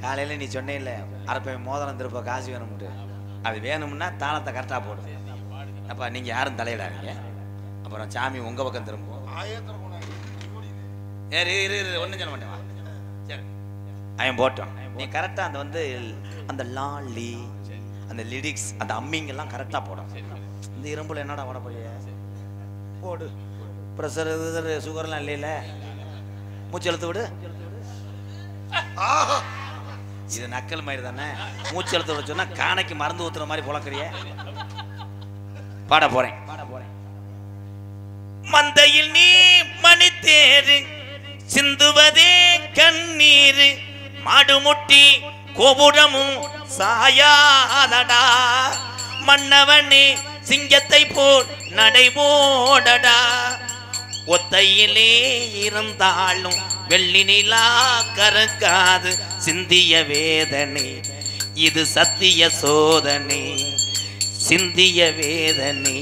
காலையில் நீ சொன்னே இல்லை அரைப்பை மோதிரம் திருப்ப காசு வேணும்ட்டு. அது வேணும்னா தாளத்தை கரெக்டாக போடுது. அப்போ நீங்கள் யாரும் தலையிடாதீங்க. அப்புறம் சாமி உங்கள் பக்கம் திரும்பும். ஒன்றும் சொல்ல மாட்டேன். சரி அவன் போட்டோம். நீ கரெக்டாக அந்த வந்து அந்த லாலி அந்த லிரிக்ஸ் அந்த அம்மிங்கெல்லாம் கரெக்டாக போடும். இந்த இரும்புல என்னடா போட போறிய போடு. ப்ரெஷர் சுகர்லாம் இல்லைல்ல. மூச்சு எழுத்து விடு. இது நக்கல் மாதிரி தானே. மூச்சு எழுத்து சொன்னா காணைக்கு மருந்து ஊத்துற மாதிரி புலக்கறிய பாட போறேன். மந்தையில் நீ மணித்தேரு சிந்துவதே கண்ணீர் மாடுமுட்டி கோபுரமும் சாயாதடா மன்னவனே சிங்கத்தை போல் நடைபோடடா ஒத்தையிலே இருந்தாலும் வெள்ளி நிலா கறக்காது சிந்திய வேதனை இது சத்திய சோதனை சிந்திய வேதனை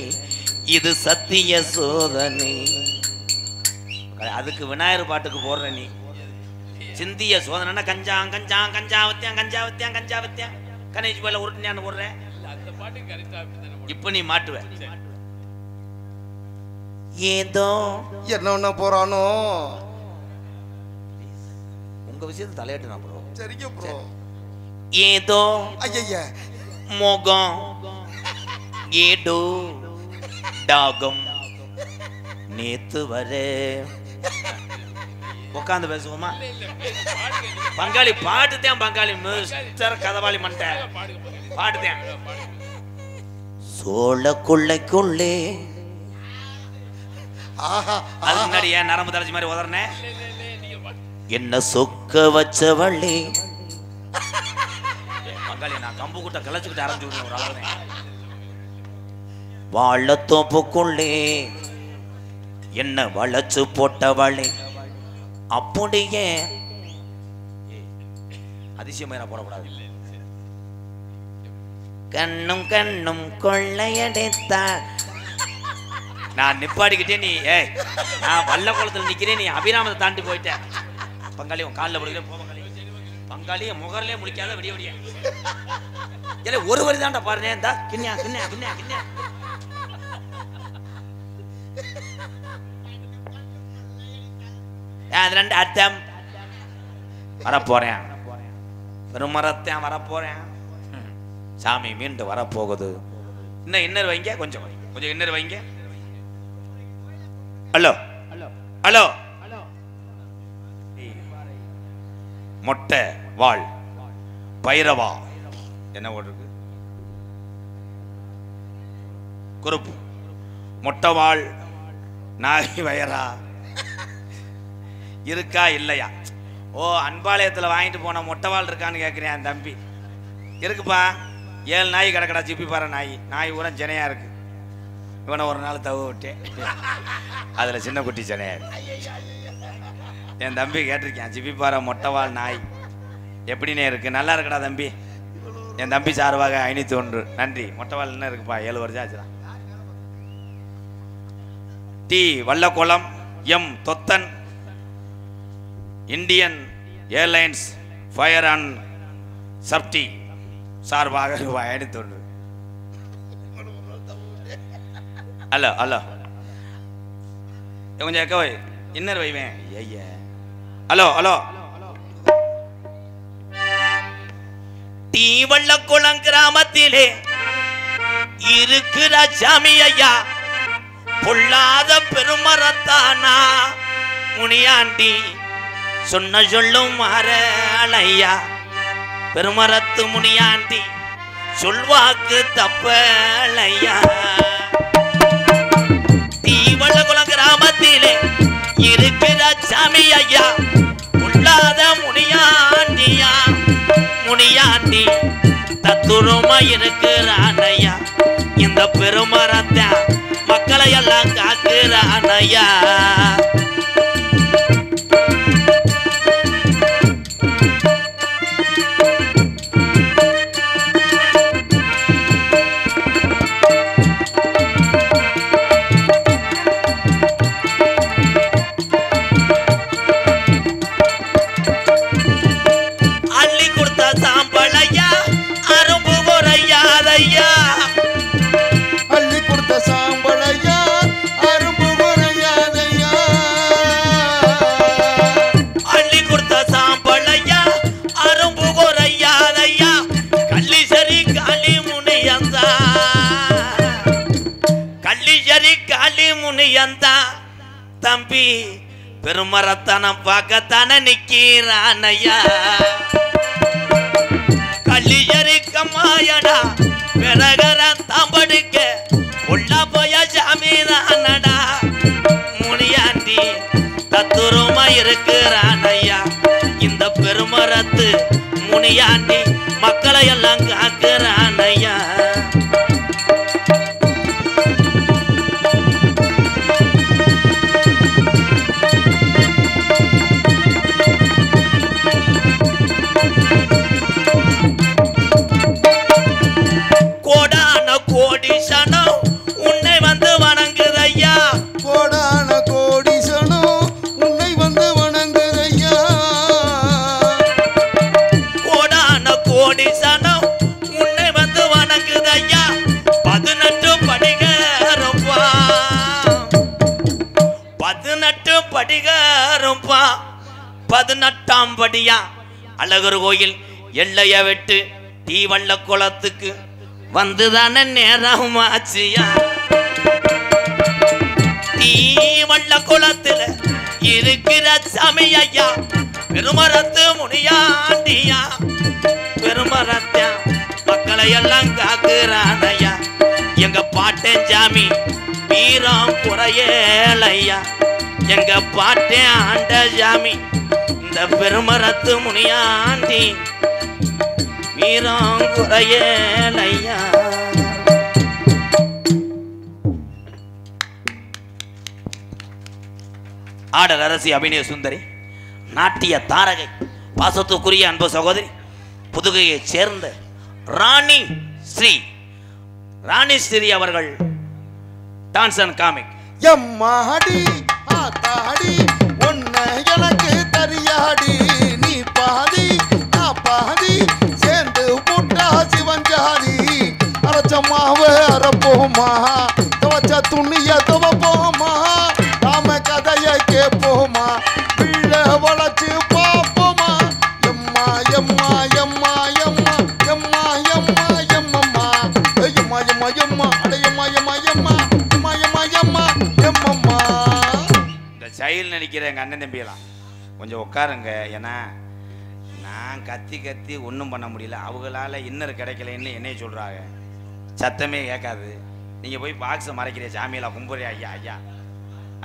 இது சத்திய சோதனை. அதுக்கு விநாயகர் பாட்டுக்கு போடுற நீ சிந்திய சோதனை கஞ்சாங் கஞ்சாங் கஞ்சாவத்தியான் கஞ்சாவத்தியான் கஞ்சாவத்தியான் கணேஷ் போல உருட்டுஞான்னு போடுற. இப்ப நீ மாட்டுவ ஏதோ என்ன போறானோ உங்க விஷயத்தை தலையிட்டு நான் ப்ரோ. சரிங்க ப்ரோ. ஏதோ ஐயா மோகம் ஏடோ டாகம் நேத்து வர உட்காந்து பேசுவோமா? பங்காளி பாட்டுத்தேன் பங்காளி மிஸ்டர் கதவாளி மண்டை பாட்டுத்தேன். சோழ கொள்ளைக்குள்ளே அதுக்கு முன்னாடி ஏன் நரம்பு தலைச்சி மாதிரி உதறனே என்ன சொக்க வச்சவள்ளி பங்காளி நான் கம்பு கூட்ட கிளச்சுக்கிட்டு ஆரம்பிச்சு ஒரு அளவு வாழத்தோப்புக்குள்ளே என்ன வளைச்சு போட்டவளே அப்படியே அதிசயமா போடக்கூடாது. கண்ணும் கண்ணும் கொள்ளையடைத்தாள் நான் நிப்பாடிக்கிட்டே நீ நான் வல்ல குளத்துல நிக்கிறேன் நீ அபிராமத்தை தாண்டி போயிட்ட. பங்காளி உன் காலில் பிடிக்கிறேன் போ பங்காளி. பங்காளிய முகர்லே முடிக்காத விடிய விடிய இல்லை ஒரு வரி தான்டா பாருனே இந்தா கிண்ணியா கிண்ணியா கிண்ணியா கிண்ணியா. அது ரெண்டு அர்த்தம் வரப்போறேன் பெருமரத்தேன் வரப்போறேன் சாமி மீண்டு வரப்போகுது. இன்னும் இன்னர் வைங்க கொஞ்சம் கொஞ்சம் இன்னர் வைங்க. ஹலோ ஹலோ மொட்டை வாழ் பைரவா என்ன ஓடுறது குறுப்பு மொட்டை வாழ் நாகி வயரா இருக்கா இல்லையா? ஓ அன்பாளையத்தில் வாங்கிட்டு போன மொட்டைவாள் இருக்கான்னு கேட்குறேன். என் தம்பி இருக்குப்பா 7 நாய் கிடக்கடா சிப்பி பாரு நாய் ஊரம் ஜனையா இருக்கு. இவனை ஒரு நாள் தவ விட்டேன் அதில் சின்ன குட்டி ஜனையா என் தம்பி கேட்டிருக்கேன் சிப்பி பாரு மொட்டைவாள் நாய் எப்படின்னே இருக்கு நல்லா இருக்குடா தம்பி. என் தம்பி சார்பாக 501 நன்றி. மொட்டைவாள் என்ன இருக்குப்பா 7 வருஷம் ஆச்சுதான். டி வல்லக்குளம் எம் தொத்தன் Indian airlines fire and safety சார்பாக 501. ஹலோ ஹலோ கொஞ்சம் எக்க வை இன்னர் வைவேன் ஐயா. ஹலோ ஹலோ டி வல்லக்குளம் கிராமத்திலே இருக்கிற சாமி ஐயா பொல்லாத பெருமரத்தானா முனியாண்டி சொன்ன சொல்லும் மாறலையா பெருமரத்து முனியாண்டி சொல்வாக்கு தப்பலையா. தீவள்ளகுளம் கிராமத்திலே இருக்கிற சாமி ஐயா பொல்லாத முனியாண்டியா முனியாண்டி தத்துரமா இருக்கிறான் ஐயா இந்த பெருமரத்தை மக்களை எல்லாம் காக்குறான் ஐயா. தம்பி பெருமரத்தனம் பார்க்கத்தானே நிக்கிறான் ஐயா. கள்ளியரிக்கம்மாயடா பெறகர தாம்படுக்க உள்ள போய ஜாமீதானடா. முனியாண்டி தத்துரமா இருக்கிறான் ஐயா. இந்த பெருமரத்து முனியாண்டி மக்களை எல்லாம் காக்கிறான் ஐயா. படிகாரம்பா 18ஆம் படியா அழகர் கோயில் எல்லைய விட்டு தீவள்ள குளத்துக்கு வந்துதானே நேரம் ஆச்சியா. தீவள்ள குளத்துல இருக்கிற சாமி ஐயா பெருமரத்து முனியாண்டியா. பெருமரத்த மக்களை எல்லாம் காக்குறான் ஐயா. எங்க பாட்டன் சாமி வீரம் குறையலையா. எங்க பாட்டே ஆண்ட சாமி இந்த பெருமரத்து முனியாண்டி வீரம் குறையலையா. ஆடல் அரசி அபிநய சுந்தரி, நாட்டிய தாரகை, பாசத்துக்குரிய அன்பு சகோதரி, புதுகையைச் சேர்ந்த ராணி ஸ்ரீ அவர்கள் டான்ஸ் அண்ட் காமிக். எம்மாடி ஆத்தாடி ஒன்ன எனக்கு தெரியாடி. நீ பாதி நான் பாதி சேர்ந்து போட்டா சிவஞ்சாதி. அரைச்ச மாவு அரைப்போமா, துவச்ச துணிய துவப்போமா, நாம கதைய கேட்போமா, பிள்ளை வளர்ச்சி பார்ப்போமா. எம்மா எம்மா எம்மா எம்மா எம்மா எம்மா எம்மம்மா எம்மா எம்மா எம்மா அடையம்மா எம்மா எம்மா எம்மா எம்மா எம்மா எம்மம்மா. இந்த சைல் நடிக்கிற எங்கள் அண்ணன் தம்பியெல்லாம் கொஞ்சம் உட்காருங்க. ஏன்னா நான் கத்தி ஒன்றும் பண்ண முடியல. அவங்களால இன்னர் கிடைக்கலன்னு என்னைய சொல்கிறாங்க. சத்தமே கேட்காது. நீங்கள் போய் பாக்ஸை மறைக்கிற சாமியெல்லாம் கும்புறே. ஐயா ஐயா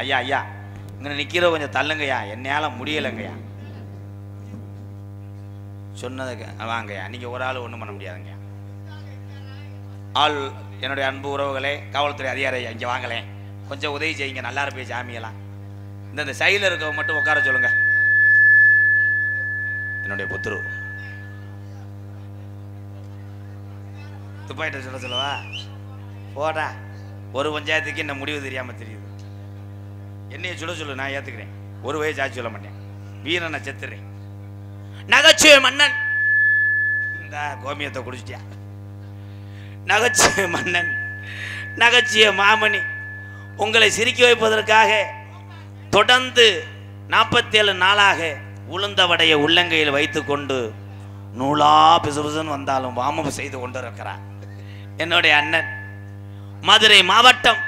ஐயா ஐயா இங்கே நிற்கிற கொஞ்சம் தள்ளுங்கய்யா, என்னால் முடியலைங்கய்யா. சொன்னதுக்கு வாங்கய்யா. நீங்கள் ஒரு ஆள் ஒன்றும் பண்ண முடியாதுங்கய்யா. ஆள் என்னுடைய அன்பு உறவுகளே, காவல்துறை அதிகாரி இங்கே வாங்கலேன், கொஞ்சம் உதவி செய்யுங்க. நல்லா இருப்பே சாமியெல்லாம். இந்த சைடில் இருக்கவங்க மட்டும் உட்கார சொல்லுங்க. என்னுடைய புத்துரு துப்பாயிட்ட சொல்லவா போடா. ஒரு பஞ்சாயத்துக்கு என்ன முடிவு தெரியாமல் தெரியுது. என்னைய சொல்லு, நான் ஏற்றுக்கிறேன். ஒரு வயசு ஆச்சு சொல்ல மாட்டேன். வீரனை செத்துறேன். நகைச்சுவை மன்னன் இந்த கோமியத்தை குடிச்சிட்டியா. நகைச்சுவை மன்னன், நகைச்சுவை மாமணி உங்களை சிரிக்க வைப்பதற்காக தொடர்ந்து 47 நாளாக உளுந்த வடையை உள்ளங்கையில் வைத்துக்கொண்டு நூலா பிசுபிசுன்னு வந்தாலும் வாமம் செய்து கொண்டு இருக்கிறார் என்னுடைய அண்ணன். மதுரை மாவட்டம்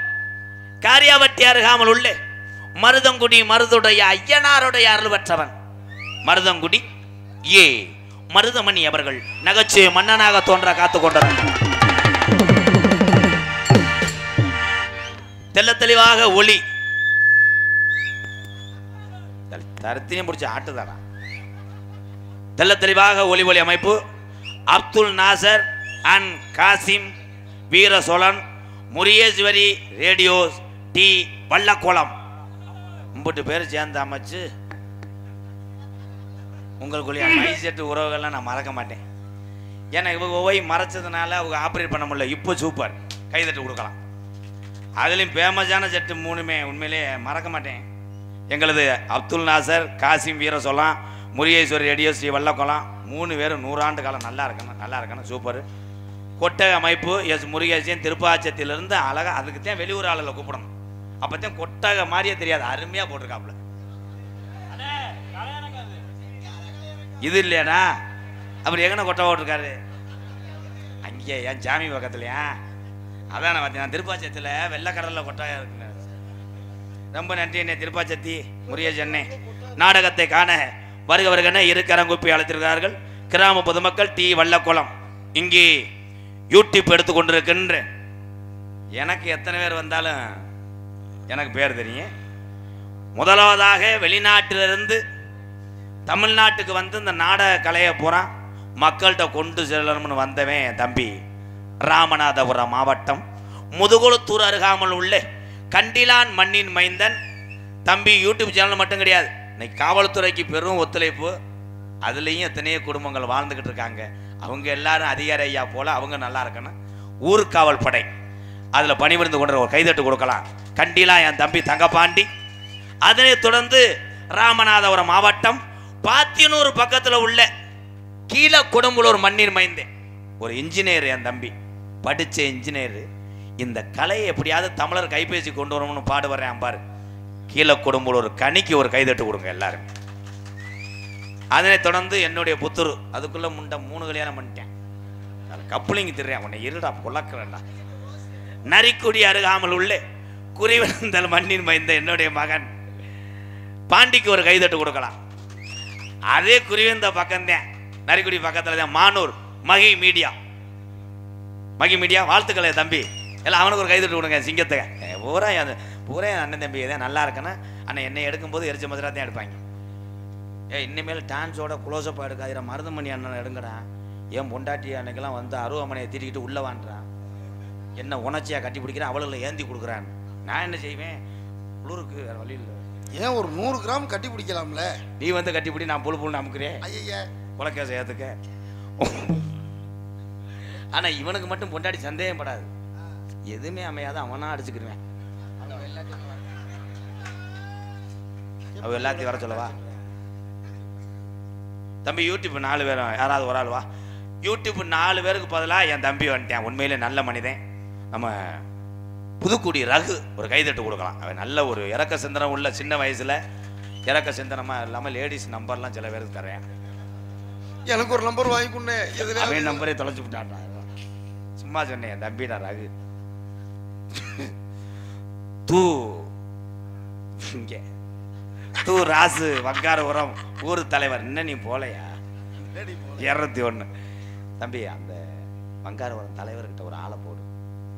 காரியாவட்டி அருகாமல் உள்ள மருதங்குடி மருதுடைய ஐயனாருடைய அருள் பெற்றவன் மருதங்குடி மருதமணி அவர்கள் நகைச்சுவை மன்னனாக தோன்ற காத்து கொண்டார். தெல்ல தெளிவாக ஒளி தரத்தினையும் பிடிச்ச ஆட்டுதாரா. தெல்ல தெளிவாக ஒளி ஒளி அமைப்பு அப்துல் நாசர் அண்ட் காசிம் வீர சோழன் முரியேஸ்வரி ரேடியோஸ் டி வல்லக்குளம் 3 பேர் சேர்ந்து அமைச்சு உங்களுக்குள்ளே மைசெட்டு உறவுகள்லாம் நான் மறக்க மாட்டேன். ஏன்னா இவங்க போய் மறைச்சதுனால அவங்க ஆப்ரேட் பண்ண முடியல. இப்போ சூப்பர் கைதட்டு கொடுக்கலாம். அதுலேயும் ஃபேமஸான செட்டு 3மே உண்மையிலே மறக்க மாட்டேன். எங்களது அப்துல் நாசர், காசிம் வீர சோழன், முரியேஸ்வரி ரேடியோ ஸ்ரீ வல்லக்குளம் 3 பேரும் 100 ஆண்டு காலம் நல்லா இருக்கணும் சூப்பர். கொட்டக அமைப்பு எஸ் முருகேசன் திருப்பாச்சத்திலிருந்து அழகா. அதுக்கு தான் வெளியூர் ஆளில் கூப்பிடணும். அப்போத்தான் கொட்டக மாதிரியே தெரியாது, அருமையாக போட்டிருக்காப்புல. இது இல்லையாண்ணா அப்படி எங்கன கொட்டை போட்டிருக்காரு அங்கே என் ஜாமி பக்கத்துலையா. அதான் நான் பார்த்தீங்கன்னா திருப்பாச்சத்தில் வெள்ளைக்கடலில் கொட்டாயா இருக்குங்க. ரொம்ப நன்றி அண்ணே. திருப்பாச்சத்தி முருகேஷ் அண்ணே நாடகத்தை காண வருகவர்கன இருக்கரங்குப்பி அழைத்திருக்கிறார்கள். கிராம பொதுமக்கள் டி வல்லக்குளம் இங்கே யூடியூப் எடுத்துக்கொண்டிருக்கின்ற எனக்கு எத்தனை பேர் வந்தாலும் எனக்கு பேர் தெரியும். முதலாவதாக வெளிநாட்டிலிருந்து தமிழ்நாட்டுக்கு வந்து இந்த நாடக கலையை பூரா மக்கள்கிட்ட கொண்டு செல்லணும்னு வந்தவன் என் தம்பி. ராமநாதபுரம் மாவட்டம் முதுகுளத்தூர் அருகாமல் உள்ள கண்டிலான் மண்ணின் மைந்தன் தம்பி. யூடியூப் சேனல் மட்டும் கிடையாது, இன்னைக்கு காவல்துறைக்கு பெரும் ஒத்துழைப்பு. அதுலேயும் எத்தனையோ குடும்பங்கள் வாழ்ந்துக்கிட்டு இருக்காங்க. அவங்க எல்லாரும் அதிகாரி ஐயா போல அவங்க நல்லா இருக்கணும். ஊர்காவல் படை அதில் பணிபுரிந்து கொண்ட ஒரு கைதட்டு கொடுக்கலாம். கண்டிலா என் தம்பி தங்கப்பாண்டி. அதனை தொடர்ந்து ராமநாதபுரம் மாவட்டம் பாத்தியனூர் பக்கத்தில் உள்ள கீழே கொடும்புலூர் மண்ணின் மைந்தேன் ஒரு இன்ஜினியர் என் தம்பி. படித்த இன்ஜினியர். இந்த கலையை எப்படியாவது தமிழர் கைபேசி கொண்டு வரணும்னு பாடுபடுறேன் பாரு. கீழே கொடும்புலூர் கனிக்கு ஒரு கைதட்டு கொடுங்க எல்லாரும். அதனை தொடர்ந்து என்னுடைய புத்தூர் அதுக்குள்ள முண்டை 3 கல்யாணம் பண்ணிட்டேன். கப்புளிங்க திடுறேன் உன்னை இருடா புழக்கிறேன்டா. நரிக்குடி அருகாமல் உள்ள குறிவந்தல் மண்ணின் மைந்த என்னுடைய மகன் பாண்டிக்கு ஒரு கைதட்டு கொடுக்கலாம். அதே குறிவந்த பக்கம்தான், நரிக்குடி பக்கத்துல தான் மானூர் மகி மீடியா. மகி மீடியா வாழ்த்துக்களை தம்பி. எல்லாம் அவனுக்கு ஒரு கைதட்டு கொடுங்க. சிங்கத்தை பூரா பூரா அண்ணன் தம்பி தான் நல்லா இருக்கேன்னா அண்ணன் என்னை எடுக்கும்போது எரிச்ச மதுரா தான் எடுப்பாங்க. இனிமேல் டான்ஸோட குளோசப்பா எடுக்காதிர மருதமணி அண்ணன் எடுங்கடா. ஏன் பொண்டாட்டி அன்னைக்கெல்லாம் வந்து அருவமனையை தீட்டிக்கிட்டு உள்ள வான்றான். என்ன உணர்ச்சியாக கட்டி பிடிக்கிறேன், அவளுகளை ஏந்தி கொடுக்குறான். நான் என்ன செய்வேன், குளிருக்கு வேறு வழி இல்லை. ஏன் ஒரு 100 கிராம் கட்டி பிடிக்கலாம்ல? நீ வந்து கட்டி பிடி, நான் புழு புழுன்னு அமுக்குறேன். ஐயா உலகேச ஏற்றுக்க. ஆனால் இவனுக்கு மட்டும் பொண்டாட்டி சந்தேகம் படாது. எதுவுமே அமையாத அவனா அடிச்சுக்கிருவேன். அவ எல்லாத்தையும் வர சொல்லவா தம்பி? யூடியூப் 4 பேர் யாராவது ஒரு ஆள் வா. யூடியூப் 4 பேருக்கு பதிலாக என் தம்பி வந்துட்டேன். உண்மையிலே நல்ல மனிதன். நம்ம புதுக்குடி ரகு ஒரு கைதட்டு கொடுக்கலாம். அவன் நல்ல ஒரு இறக்க சிந்தனம் உள்ள, சின்ன வயசுல இறக்க சிந்தனமாக இல்லாமல் லேடிஸ் நம்பர்லாம் சில பேருக்கு தரேன். எனக்கு ஒரு நம்பர் வாங்கி கொண்டேன். அவன் நம்பரே தொலைச்சு விட்டான்டா. சும்மா சொன்னேன் என் தம்பிடா ரகு. தூ இங்கே தூ ராசு வங்காரபுரம் ஊர் தலைவர். இன்னும் நீ போலையா? 201 தம்பி. அந்த வங்காரபுரம் தலைவர்கிட்ட ஒரு ஆளை போடு,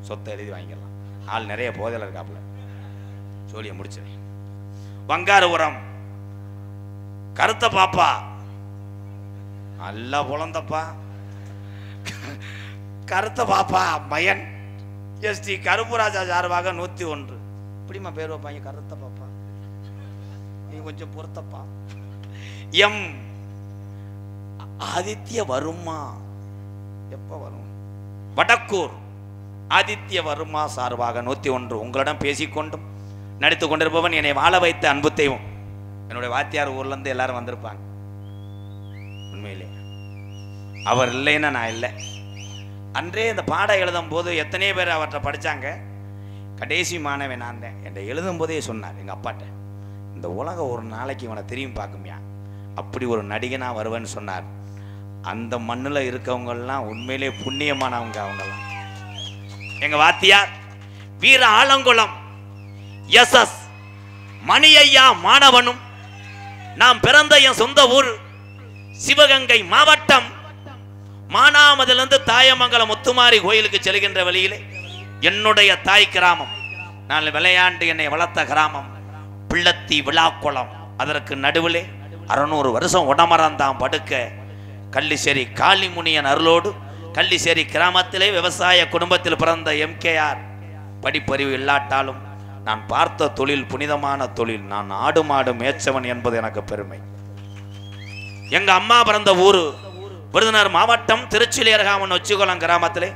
சொத்தை எழுதி வாங்கிக்கலாம். ஆள் நிறைய போதையில் இருக்காப்புல. சோழியை முடிச்சேன். வங்காரபுரம் கருத்த பாப்பா நல்லா புலந்தப்பா. கருத்த பாப்பா மயன் எஸ்டி கருப்புராஜா சார்பாக 101. இப்படிமா பேர் வைப்பாங்க கருத்த பாப்பா. நீ கொஞ்சம் பொறுத்தப்பா. எம் ஆதித்ய வருமா எப்ப வரும்? வடக்கூர் ஆதித்ய வருமா சார்பாக 101. உங்களிடம் பேசிக்கொண்டும் நடித்து கொண்டிருப்பவன் என்னை வாழ வைத்த அன்பு தெய்வம். என்னுடைய வாத்தியார் ஊர்ல இருந்து எல்லாரும் வந்திருப்பாங்க. உண்மையிலே அவர் இல்லைன்னா நான் இல்லை. அன்றே இந்த பாடம் எழுதும் போது எத்தனையோ பேர் அவர்கிட்ட படித்தாங்க. கடைசி மாணவன் நான் தான். என்கிட்ட எழுதும் போதே சொன்னார் எங்கள் அப்பாட்ட, இந்த உலகம் ஒரு நாளைக்கு இவனை திரும்பி பார்க்குமியா, அப்படி ஒரு நடிகனாக வருவேன்னு சொன்னார். அந்த மண்ணில் இருக்கவங்கெல்லாம் உண்மையிலே புண்ணியமானவங்க. அவங்கெல்லாம் எங்கள் வாத்தியார் வீர ஆலங்குளம் எஸ் மணியையா மாணவனும். நாம் பிறந்த என் சொந்த ஊர் சிவகங்கை மாவட்டம் மானாமதிலிருந்து தாயமங்கலம் முத்துமாரி கோயிலுக்கு செல்கின்ற வழியிலே என்னுடைய தாய் கிராமம், நான் விளையாண்டு என்னை வளர்த்த கிராமம் பிள்ளத்தி விழாக்குளம். அதற்கு நடுவிலே 600 வருஷம் உடமரந்தாம் படுக்க கள்ளிசேரி காளிமுனியன் அருளோடு கள்ளிசேரி கிராமத்திலே விவசாய குடும்பத்தில் பிறந்த எம்கேஆர். படிப்பறிவு இல்லாட்டாலும் நான் பார்த்த தொழில் புனிதமான தொழில். நான் ஆடு மாடு மேய்ச்சவன் என்பது எனக்கு பெருமை. எங்க அம்மா பிறந்த ஊரு விருதுநகர் மாவட்டம் திருச்சிலியர்காமன் ஒச்சிகுளம் கிராமத்திலே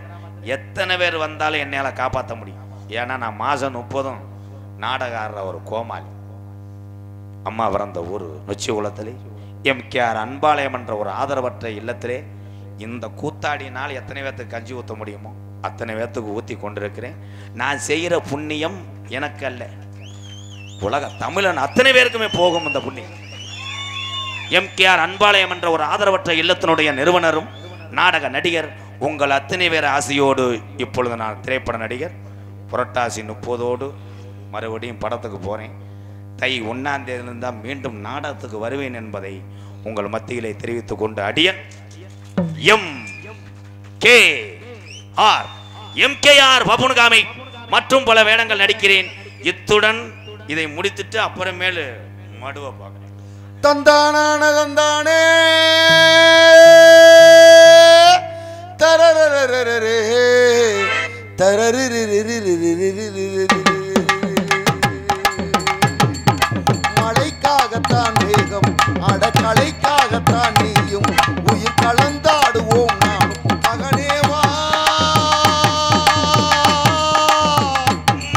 எத்தனை பேர் வந்தாலும் என்னால் காப்பாற்ற முடியும். ஏன்னா நான் மாதம் 30 நாடக ஆடுற ஒரு கோமாளி. அம்மா பிறந்த ஊர் நொச்சிகுளத்திலே எம்கேஆர் அன்பாலயம் என்ற ஒரு ஆதரவற்ற இல்லத்திலே இந்த கூத்தாடினால் எத்தனை பேர்த்துக்கு கஞ்சி ஊற்ற முடியுமோ அத்தனை பேர்த்துக்கு ஊற்றி கொண்டிருக்கிறேன். நான் செய்கிற புண்ணியம் எனக்கு அல்ல, உலக தமிழன் அத்தனை பேருக்குமே போகும் இந்த புண்ணியம். எம்கேஆர் அன்பாலயம் என்ற ஒரு ஆதரவற்ற இல்லத்தினுடைய நிறுவனரும் நாடக நடிகர் உங்கள் அத்தனை பேர் ஆசையோடு இப்பொழுது நான் திரைப்பட நடிகர் புரட்டாசி 30 மறுபடியும் படத்துக்கு போகிறேன். தை 1ஆம் தேதியிலிருந்து தான் மீண்டும் நாடகத்துக்கு வருவேன் என்பதை உங்கள் மத்தியிலே தெரிவித்துக் கொண்டு அடியன் எம்கேஆர் பபுன்காமை மற்றும் பல வேடங்கள் நடிக்கிறேன். இத்துடன் இதை முடித்துட்டு அப்புறமேலு மடுவை பார்க்கிறேன். தந்தானான தந்தானே தரரரரரரே மழைக்காகத்தான் வேகம் அடக்கலைக்காகத்தான் நீயும் உயிர் கலந்தாடுவோம் நானும் மகனேவா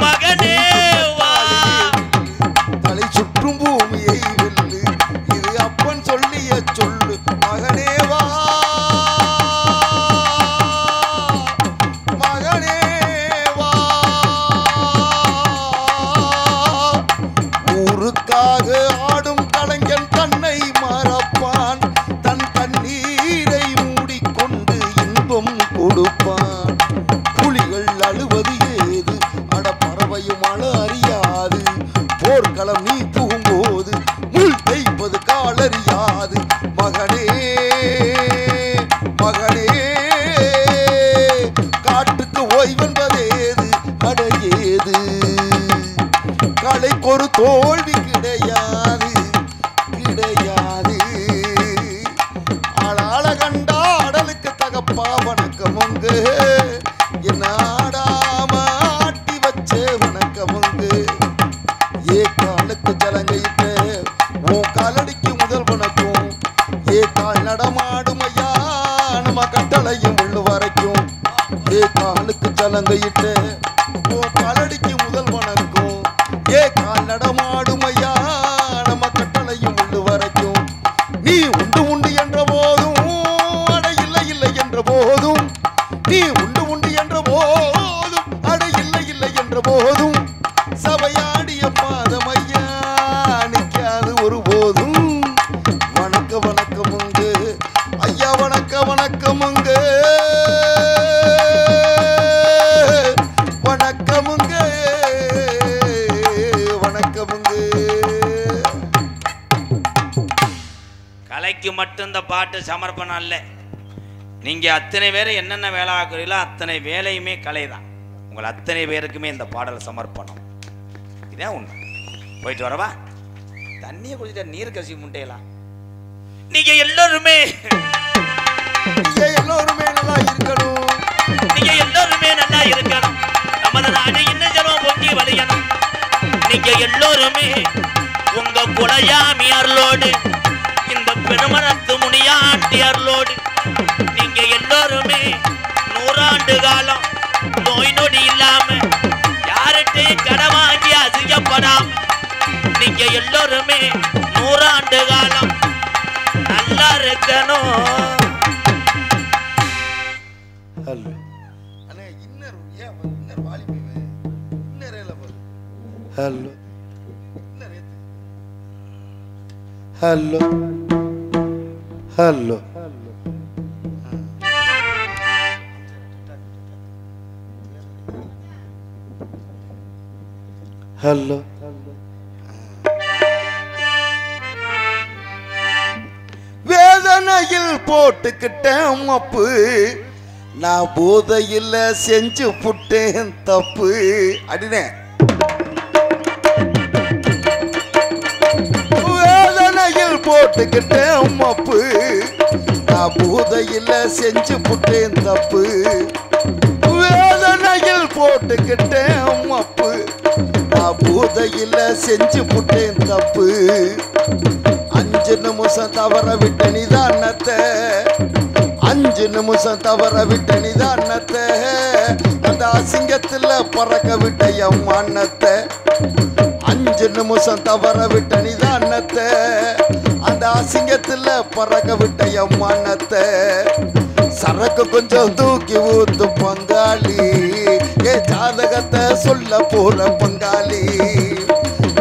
மகனேவா தலை சுற்றும் பூமியை வெல்லு இது அப்பன் சொல்லிய சொல்லு மகனேவா மகனேவா ஊருக்காக ஆடும் கலைஞன் தன்னை மறப்பான் தன் கண்ணீரை மூடிக்கொண்டு இன்பம் கொடுப்பான் புலிகள் அழுவது ஏது அட பறவையும் அழ அறியாது போர்க்களம் நீ புகும்போது முள் தைப்பது காலறியாது மகனே மகனே காட்டுக்கு ஓய்வென்பதேது அடையேது கலைக்கொரு தோல்வி கிடையாது கிடையாது ஆளாள கண்டா அடலுக்கு தகப்பா வணக்கமுங்க என்ன ஆடாம ஆட்டி வச்சே வணக்கமுங்க ஏ காலுக்கு ஜலங்கையிட்ட உன் காலடிக்கு முதல் வணக்கம் ஏ கால் நடமாடும் ஐயா நம்ம கட்டளையும் உள்ள வரைக்கும் ஏ காலுக்கு ஜலங்கையிட்ட உன் காலடிக்கு முதல் வணக்கம் ஏ கால் நடமாடும் ஐயா நம்ம கட்டளையும் உள்ள வரைக்கும் நீ உண்டு உண்டு என்ற போதும் அட இல்லை இல்லை என்ற போதும் நீ உண்டு உண்டு என்ற போதும் அட இல்லை இல்லை என்ற போதும் சபையாடிய பாதம் ஐயா நிற்காது ஒரு போதும் வணக்க வணக்கமுங்க ஐயா வணக்க வணக்கமுங்க வணக்கமுங்க வணக்கமுங்க கலைக்கு மட்டும் இந்த பாட்டு சமர்ப்பணம் அல்ல. நீங்க அத்தனை பேரை என்னென்ன வேலை ஆக்குறீங்களோ அத்தனை வேலையுமே கலை தான். உங்கள் அத்தனை பேருக்குமே இந்த பாடல் சமர்ப்பணம். இதான் உண்மை. போயிட்டு வரவா? தண்ணியை குடிச்சிட்ட நீர் கசி முட்டையலாம். நீங்க எல்லோருமே நல்லா இருக்கணும். நீங்க எல்லோருமே நல்லா இருக்கணும். நமது நாடு இன்னும் ஜனம் பொங்கி வழியணும். நீங்க எல்லோருமே உங்க குலயாமியார்களோடு இந்த பெருமனத்து முனியாட்டியார்களோடு நீங்க எல்லோருமே 100 ஆண்டு காலம் நோய் நொடி இல்லாம யார்கிட்டையும் கடன் வாங்கி அதிகப்படாம நீங்க எல்லோருமே 100 ஆண்டு காலம் நல்லா இருக்கணும். ஹலோ அண்ணே இன்னர் ஏன் இன்னர் வாலிபி இன்னர் இல்ல பாரு hello inner hello hello hello வேதனையில் போட்டுக்கிட்டேன் மப்பு நான் போதையில் செஞ்சு புட்டேன் தப்பு அப்படினே வேதனையில் போட்டுக்கிட்டேன் மப்பு நான் போதையில் செஞ்சு புட்டேன் தப்பு வேதனையில் போட்டுக்கிட்டேன் மப்பு நான் போதையில் செஞ்சு புட்டேன் தப்பு 5 நிமிஷம் தவற விட்ட நிதானத்தை 5 நிமிஷம் தவற விட்ட நிதானத்தை அந்த அசிங்கத்தில் பறக்க விட்ட என் மன்னத்தை 5 நிமிஷம் தவற விட்ட நிதானத்தை அந்த அசிங்கத்தில் பறக்க விட்ட என் மன்னத்தை சரக்கு கொஞ்சம் தூக்கி ஊத்து பங்காளி ஏ ஜாதகத்தை சொல்ல போற பங்காளி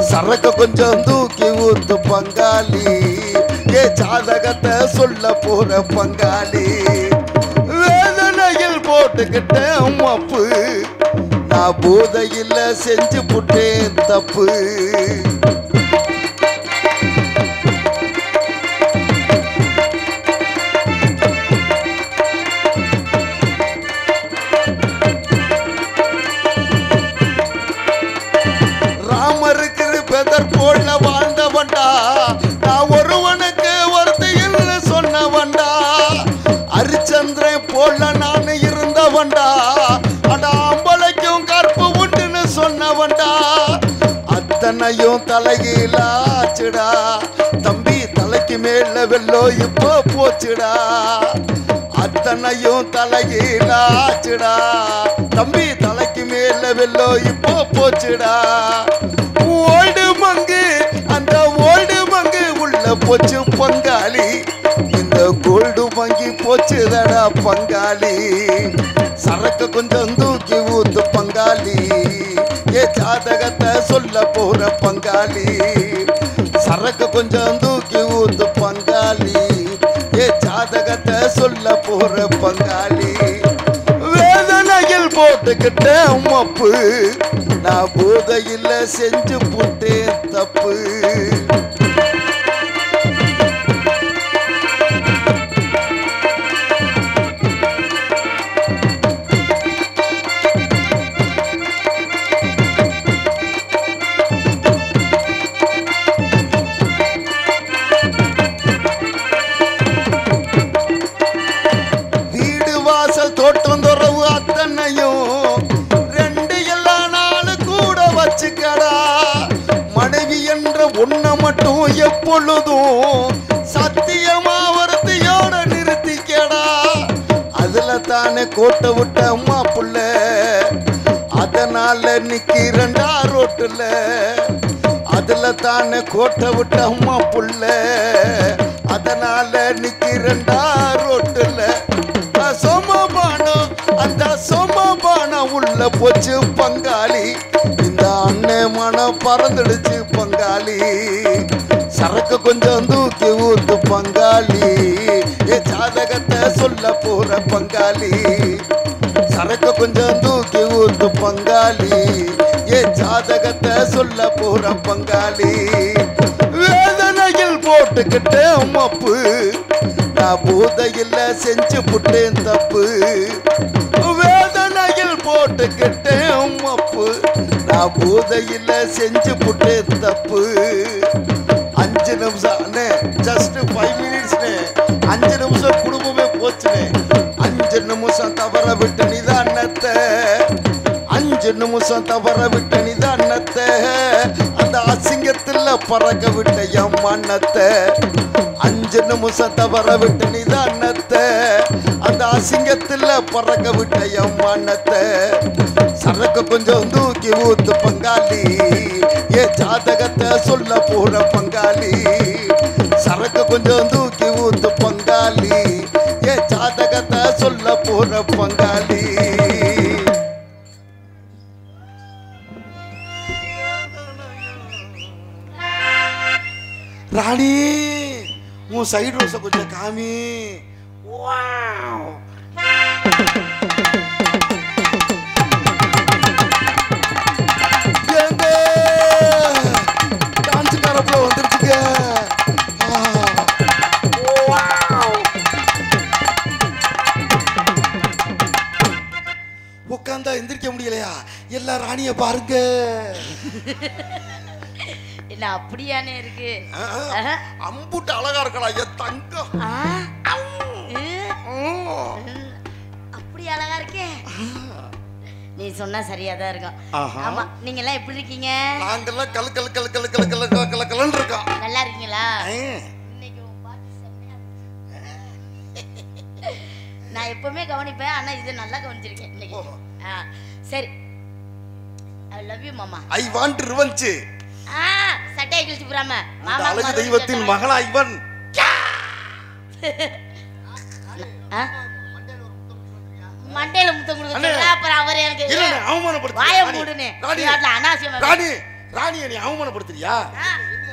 சரக்கு கொஞ்சம் தூக்கி ஊத்து பங்காளி ஏ ஜாதகத்தை சொல்ல போற பங்காளி வேதனையில் போட்டுக்கிட்டேன் மப்பு நான் போதையில் செஞ்சு புட்டேன் தப்பு சுந்தர் போல வாழ்ந்தவன்டா நான் ஒருவனுக்கு ஒருத்தையில் சொன்னவன்டா ஹரிச்சந்திரன் போல நான் இருந்தவன்டா அடா அம்பளைக்கும் கற்பு உண்டுன்னு சொன்னவன்டா அத்தனையும் தலைகீழாச்சுடா தம்பி தலைக்கு மேல வெள்ளோ இப்போ போச்சுடா அத்தனையும் தலைகீழாச்சுடா தம்பி தலைக்கு மேல வெள்ளோ இப்போ போச்சுடா ஓல்டு மங்கு அந்த ஓல்டு மங்கு உள்ள போச்சு பங்காளி இந்த கோல்டு மங்கி போச்சுதடா பங்காளி சரக்கு கொஞ்சம் தூக்கி ஊத்து பங்காளி ஏ ஜாதகத்தை சொல்ல போற பங்காளி சரக்கு கொஞ்சம் தூக்கி ஊத்து பங்காளி ஏ ஜாதகத்தை சொல்ல போற பங்காளி வேதனையில் போட்டுக்கிட்ட மப்பு நான் போதையில் செஞ்சு போட்டேன் தப்பு தோட்டம் துறவு அத்தனையும் ரெண்டு எல்லா நாளு கூட வச்சுக்கடா மனைவி என்ற ஒன்ன மட்டும் எப்பொழுதும் சத்தியமா வரத்தையோட நிறுத்திக்கடா அதுல தானே கோட்டை விட்ட அம்மா புள்ள அதனால நிக்கிறண்டா ரோட்டுல அதுல தானே கோட்டை விட்ட அம்மா புள்ள அதனால நிக்கிறண்டா ரோட்டுல சோமபானம் அந்த சோமபானம் உள்ள போச்சு பங்காளி இந்த அண்ணன் மனம் பறந்துடுச்சு பங்காளி சரக்கு கொஞ்சம் தூக்கி ஊத்து பங்காளி ஏ ஜாதகத்தை சொல்ல போற பங்காளி சரக்கு கொஞ்சம் தூக்கி ஊத்து பங்காளி ஏ ஜாதகத்தை சொல்ல போற பங்காளி வேதனையில் போட்டுக்கிட்ட மப்பு நான் போதையில் செஞ்சு புட்டேன் தப்பு வேதனையில் போட்டுக்கிட்டேன் மப்பு நான் போதையில் செஞ்சு புட்டேன் தப்பு 5 நிமிஷம் ஜஸ்ட் 5 மினிட்ஸ்னே 5 நிமிஷம் குடும்பமே போச்சுனே 5 நிமிஷம் தவற விட்டு நிதானத்தை 5 நிமிஷம் தவற விட்டு நிதானத்தை அந்த அசிங்கத்தில் பறக்க விட்ட என் மன்னத்தை 5 நிமிஷம் தவற விட்டு நிதானத்தை அந்த அசிங்கத்தில் பறக்க விட்ட என் மன்னத்தை சரக்கு கொஞ்சம் தூக்கி ஊத்து பங்காளி ஏ ஜாதகத்தை சொல்ல போற பங்காளி சரக்கு கொஞ்சம் தூக்கி ஊத்து பங்காளி ஏ ஜாதகத்தை சொல்ல போற பங்காளி ராணி உன் சைடு ரோஸை கொஞ்சம் காமி டான்ஸுக்காரப்புல வந்துருச்சுங்க உட்காந்தா எந்திரிக்க முடியலையா எல்லா ராணிய பாருங்க என்ன அப்படியானே இருக்கு அம்புட்டு அழகா இருக்கடா என் தங்கம் அப்படி அழகா இருக்கே நீ சொன்னா சரியாதான் இருக்கும் ஆமா நீங்க எல்லாம் எப்படி இருக்கீங்க நாங்கெல்லாம் கல் கல் கல் கல் கல் கல் கல் கல் கல்னு இருக்கோம் நல்லா இருக்கீங்களா இன்னைக்கு பாட்டு செம்மையா நான் எப்பவுமே கவனிப்பேன் ஆனா இது நல்லா கவனிச்சிருக்கேன் இன்னைக்கு சரி ஐ லவ் யூ மாமா ஐ வாண்ட் ரிவெஞ்ச் சட்டையை கிழிச்சு போறாம மாமா அழகு தெய்வத்தின் மகளா இவன் மண்டையில முத்தம் கொடுக்கறா அப்புறம் அவர் எனக்கு இல்ல அவமானப்படுத்து வாயை மூடுனே அனாவசியமா ராணியை நீ அவமானப்படுத்துறியா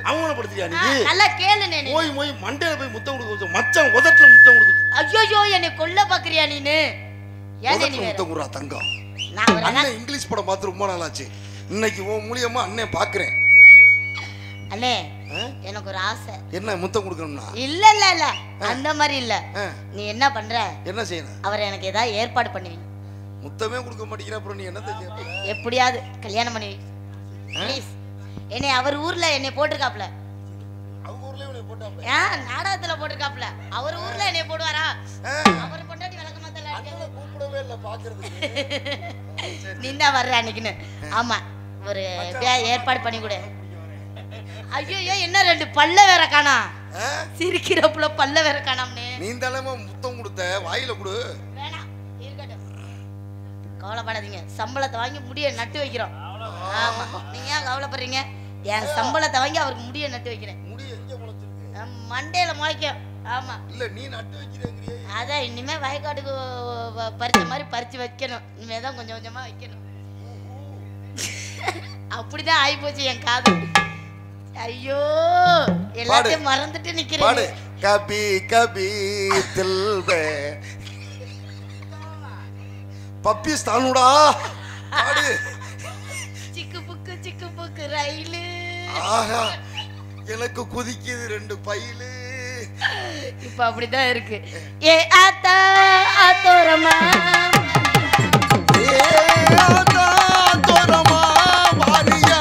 அவமானப்படுத்துறியா நீ நல்லா கேளு நீ போய் மண்டையில போய் முத்தம் கொடுக்க மச்சான் உதட்டுல முத்தம் கொடுக்க ஐயோ என்னை கொல்ல பாக்குறியா நீனு ஏன் நீ முத்தம் குறா தங்கம் நான் அண்ணன் இங்கிலீஷ் படம் பார்த்து ரொம்ப நாள் ஆச்சு இன்னைக்கு உன் மூலியமா அண்ணன் பாக்குறேன் அண்ணே எனக்கு ஒரு ஆசை என்ன முத்தம் கொடுக்கணும்னா இல்ல இல்ல இல்ல அந்த மாதிரி இல்ல நீ என்ன பண்ற என்ன செய்யணும் அவரை எனக்கு ஏதாவது ஏற்பாடு பண்ணுவீங்க முத்தமே கொடுக்க மாட்டேங்கிற அப்புறம் நீ என்ன செய்ய எப்படியாவது கல்யாணம் பண்ணுவீங்க ப்ளீஸ் என்னை அவர் ஊர்ல என்னை போட்டிருக்காப்ல. அவங்க ஊர்ல இவனை போட்டாப்ல. நாடகத்துல போட்டிருக்காப்ல. அவர் ஊர்ல என்னை போடுவாரா? அவர் பொண்டாட்டி விளக்கமாத்தல கூப்பிடவே இல்ல பாக்குறதுக்கு. நின்னா வர்ற அன்னைக்குன்னு. ஆமா ஒரு ஏற்பாடு பண்ணி கொடு. ஐயோ என்ன 2 பல்ல வேற காணா. சிரிக்கிறப்புல பல்ல வேற காணாம்னே. நீ தலைமை முத்தம் கொடுத்த வாயில கொடு. வேணாம் இருக்கட்டும், கவலைப்படாதீங்க. சம்பளத்தை வாங்கி முடிய நட்டு வைக்கிறோம். ஆமா நீங்க ஏன் கவலைப்படுறீங்க? என் சம்பளத்தை வாங்கி அவருக்கு முடிய நட்டு வைக்கிறேன். முடி எங்க முளைச்சிருக்கு? மண்டையில முளைக்கும். ஆமா இல்ல நீ நட்டு வைக்கிறேங்கறியே. அதான் இனிமே வயக்காட்டுக்கு பறிச்ச மாதிரி பறிச்சு வைக்கணும். இனிமேதான் கொஞ்சம் கொஞ்சமா வைக்கணும். அப்படிதான் ஆகி போச்சு என் காது. ஐயோ எல்லாத்தையும் மறந்துட்டு நிக்கிறேன். கபி கபி தில்பே பப்பிஸ்தானுடா பாடு. சிக்கு புக்கு ரயிலு. ஆஹா எனக்கு குதிக்குது 2 பையிலு. இப்ப அப்படிதான் இருக்கு. ஏ ஆத்தா ஆத்தோரமா வாரியா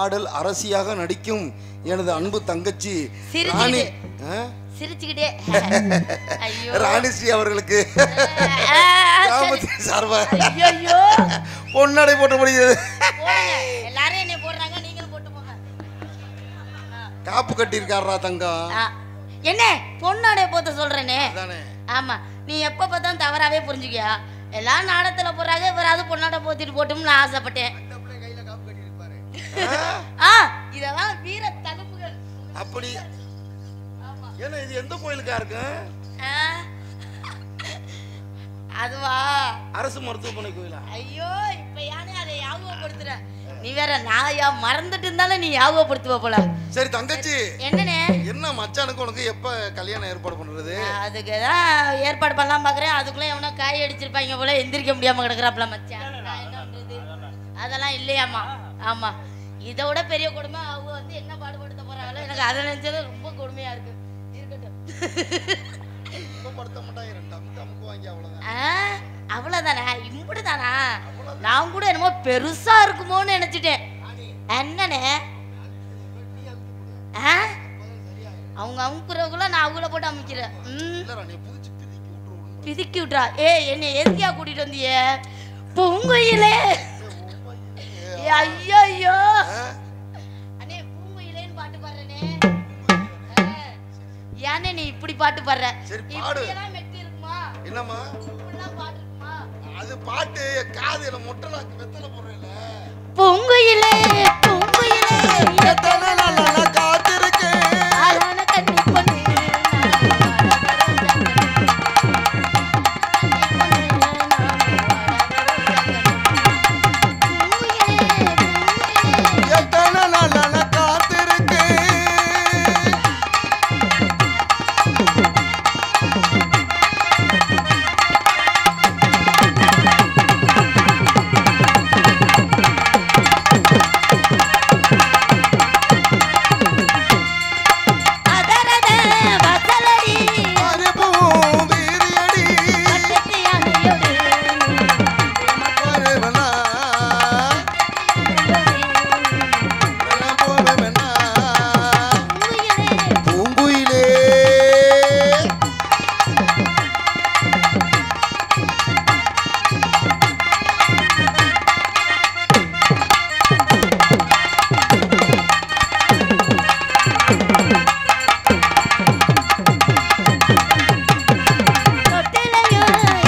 ஆடல் அரசியாக நடிக்கும் எனது அன்பு தங்கச்சி ராணி சிரிச்சுக்கிட்டே ராணிஸ்ரீ அவர்களுக்கு கிராமத்தின் சார்பாக பொன்னாடை போட்டு முடிகிறது. எல்லாரும் என்ன போடுறாங்க, நீங்களும் போட்டு போங்க. காப்பு கட்டியிருக்காரா தங்கம்? என்ன பொன்னாடை போட்டு சொல்றேனே? ஆமா, நீ எப்ப பார்த்தாலும் தவறாவே புரிஞ்சுக்கியா? எல்லாம் நாடத்துல போறாங்க, இவராது பொன்னாடை போத்திட்டு போட்டும்னு ஆசைப்பட்டேன். இதெல்லாம் வீர தழும்புகள். அப்படி ஏன்னா இது எந்த கோயிலுக்கா இருக்கு? அதுவா அரசு மருத்துவமனை கோயிலா? ஐயோ, இப்ப யானே அதை ஞாபகப்படுத்துற. நீ வேற நாயா மறந்துட்டு இருந்தாலும் நீ ஞாபகப்படுத்துவ போல. சரி தங்கச்சி, என்னனே என்ன மச்சானுக்கு உனக்கு எப்ப கல்யாணம் ஏற்பாடு பண்றது? அதுக்குதான் ஏற்பாடு பண்ணலாம் பாக்குறேன். அதுக்குள்ள எவனோ காய் அடிச்சிருப்பாங்க போல, எந்திரிக்க முடியாம கிடக்குறாப்ல மச்சான். என்ன பண்றது? அதெல்லாம் இல்லையாமா. ஆமா, இதை விட பெரிய கொடுமை அவங்க வந்து என்ன பாடுபடுத்த போறாங்களோ. எனக்கு அதை நினைச்சது ரொம்ப கொடுமையா இருக்கு. அவ்வளவுதானா? இம்புடுதானா? நான் கூட என்னமோ பெருசா இருக்குமோன்னு நினைச்சிட்டேன். என்னனே அவங்க அமுக்குறதுக்குள்ள நான் அவங்கள போட்டு அமுக்கிறேன். பிதுக்கி விட்றா. என்னை எதுக்கியா கூட்டிட்டு வந்திய? பூங்குயிலே ஐயோ பாட்டு பாடுற. சரி பாடு. இப்படியெல்லாம் மெட்டி இருக்குமா? என்னம்மா இப்படிலாம் பாட்டு இருக்குமா? அது பாட்டு காதுல முட்டலாக்கு வெத்தல போறேல. பூங்குயிலே பூங்குயிலே எத்தனை நாளா காத்திருக்கேன். அழகான கன்னி பொண்ணு எத்தனை நாளா காத்திருக்கேன். அதரத வசலடி அனுபவம் வீரியடி. கட்டத்தி அணையோடு வரவனா போவேனா பூங்குயிலே. தொட்டிலையோ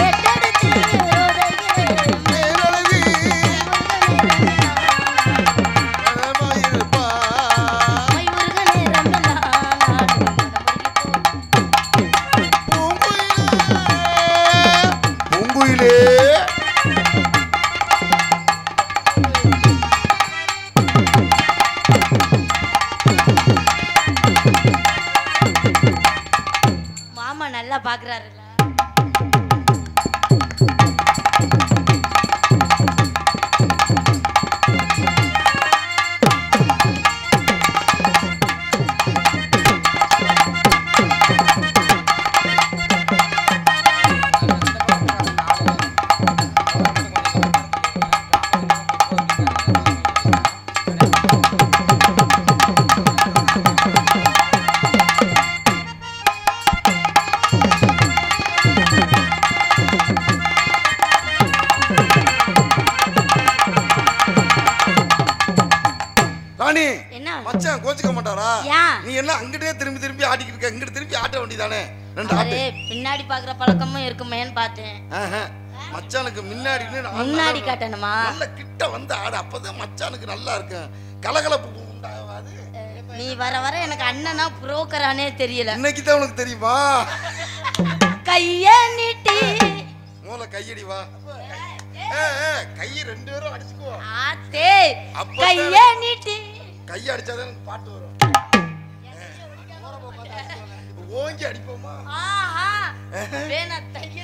எட்டெடுத்து ரோதையிலே மேலழகி நலமாயிருப்பா. மயூர்க நேரமெல்லாம் பூங்குயிலே. மாமா நல்லா பாக்குறாருல்ல. ராணி என்ன மச்சான் கோச்சுக்க மாட்டாரா? ஏன்? நீ என்ன அங்கிட்டே திரும்பி திரும்பி ஆடிக்கிட்டு இருக்க, இங்கிட்டு திரும்பி ஆட்ட வேண்டியதானே? ரெண்டு ஆட்டு. அவரு பின்னாடி பாக்குற பழக்கமும் இருக்குமேன்னு பார்த்தேன். ஆஹா. மச்சானுக்கு முன்னாடி நின்னு ஆடு. முன்னாடி காட்டணுமா? நல்ல கிட்ட வந்து ஆடு, அப்பதான் மச்சானுக்கு நல்லா இருக்கும். கலகலப்பு உண்டாகாது. நீ வர வர எனக்கு அண்ணனா புரோக்கரானே தெரியல. இன்னைக்கு தான் உனக்கு தெரியுமா? கைய நீட்டி மூல கையடி வா. கையை ரெண்டு பேரும் அடிச்சுக்குவோம். ஆத்தே அப்பதான் கைய நீட்டி கையை அடிச்சாதான் எனக்கு பாட்டு வரும். ஓங்கி அடிப்போமா? ஆஹா வேணா தைய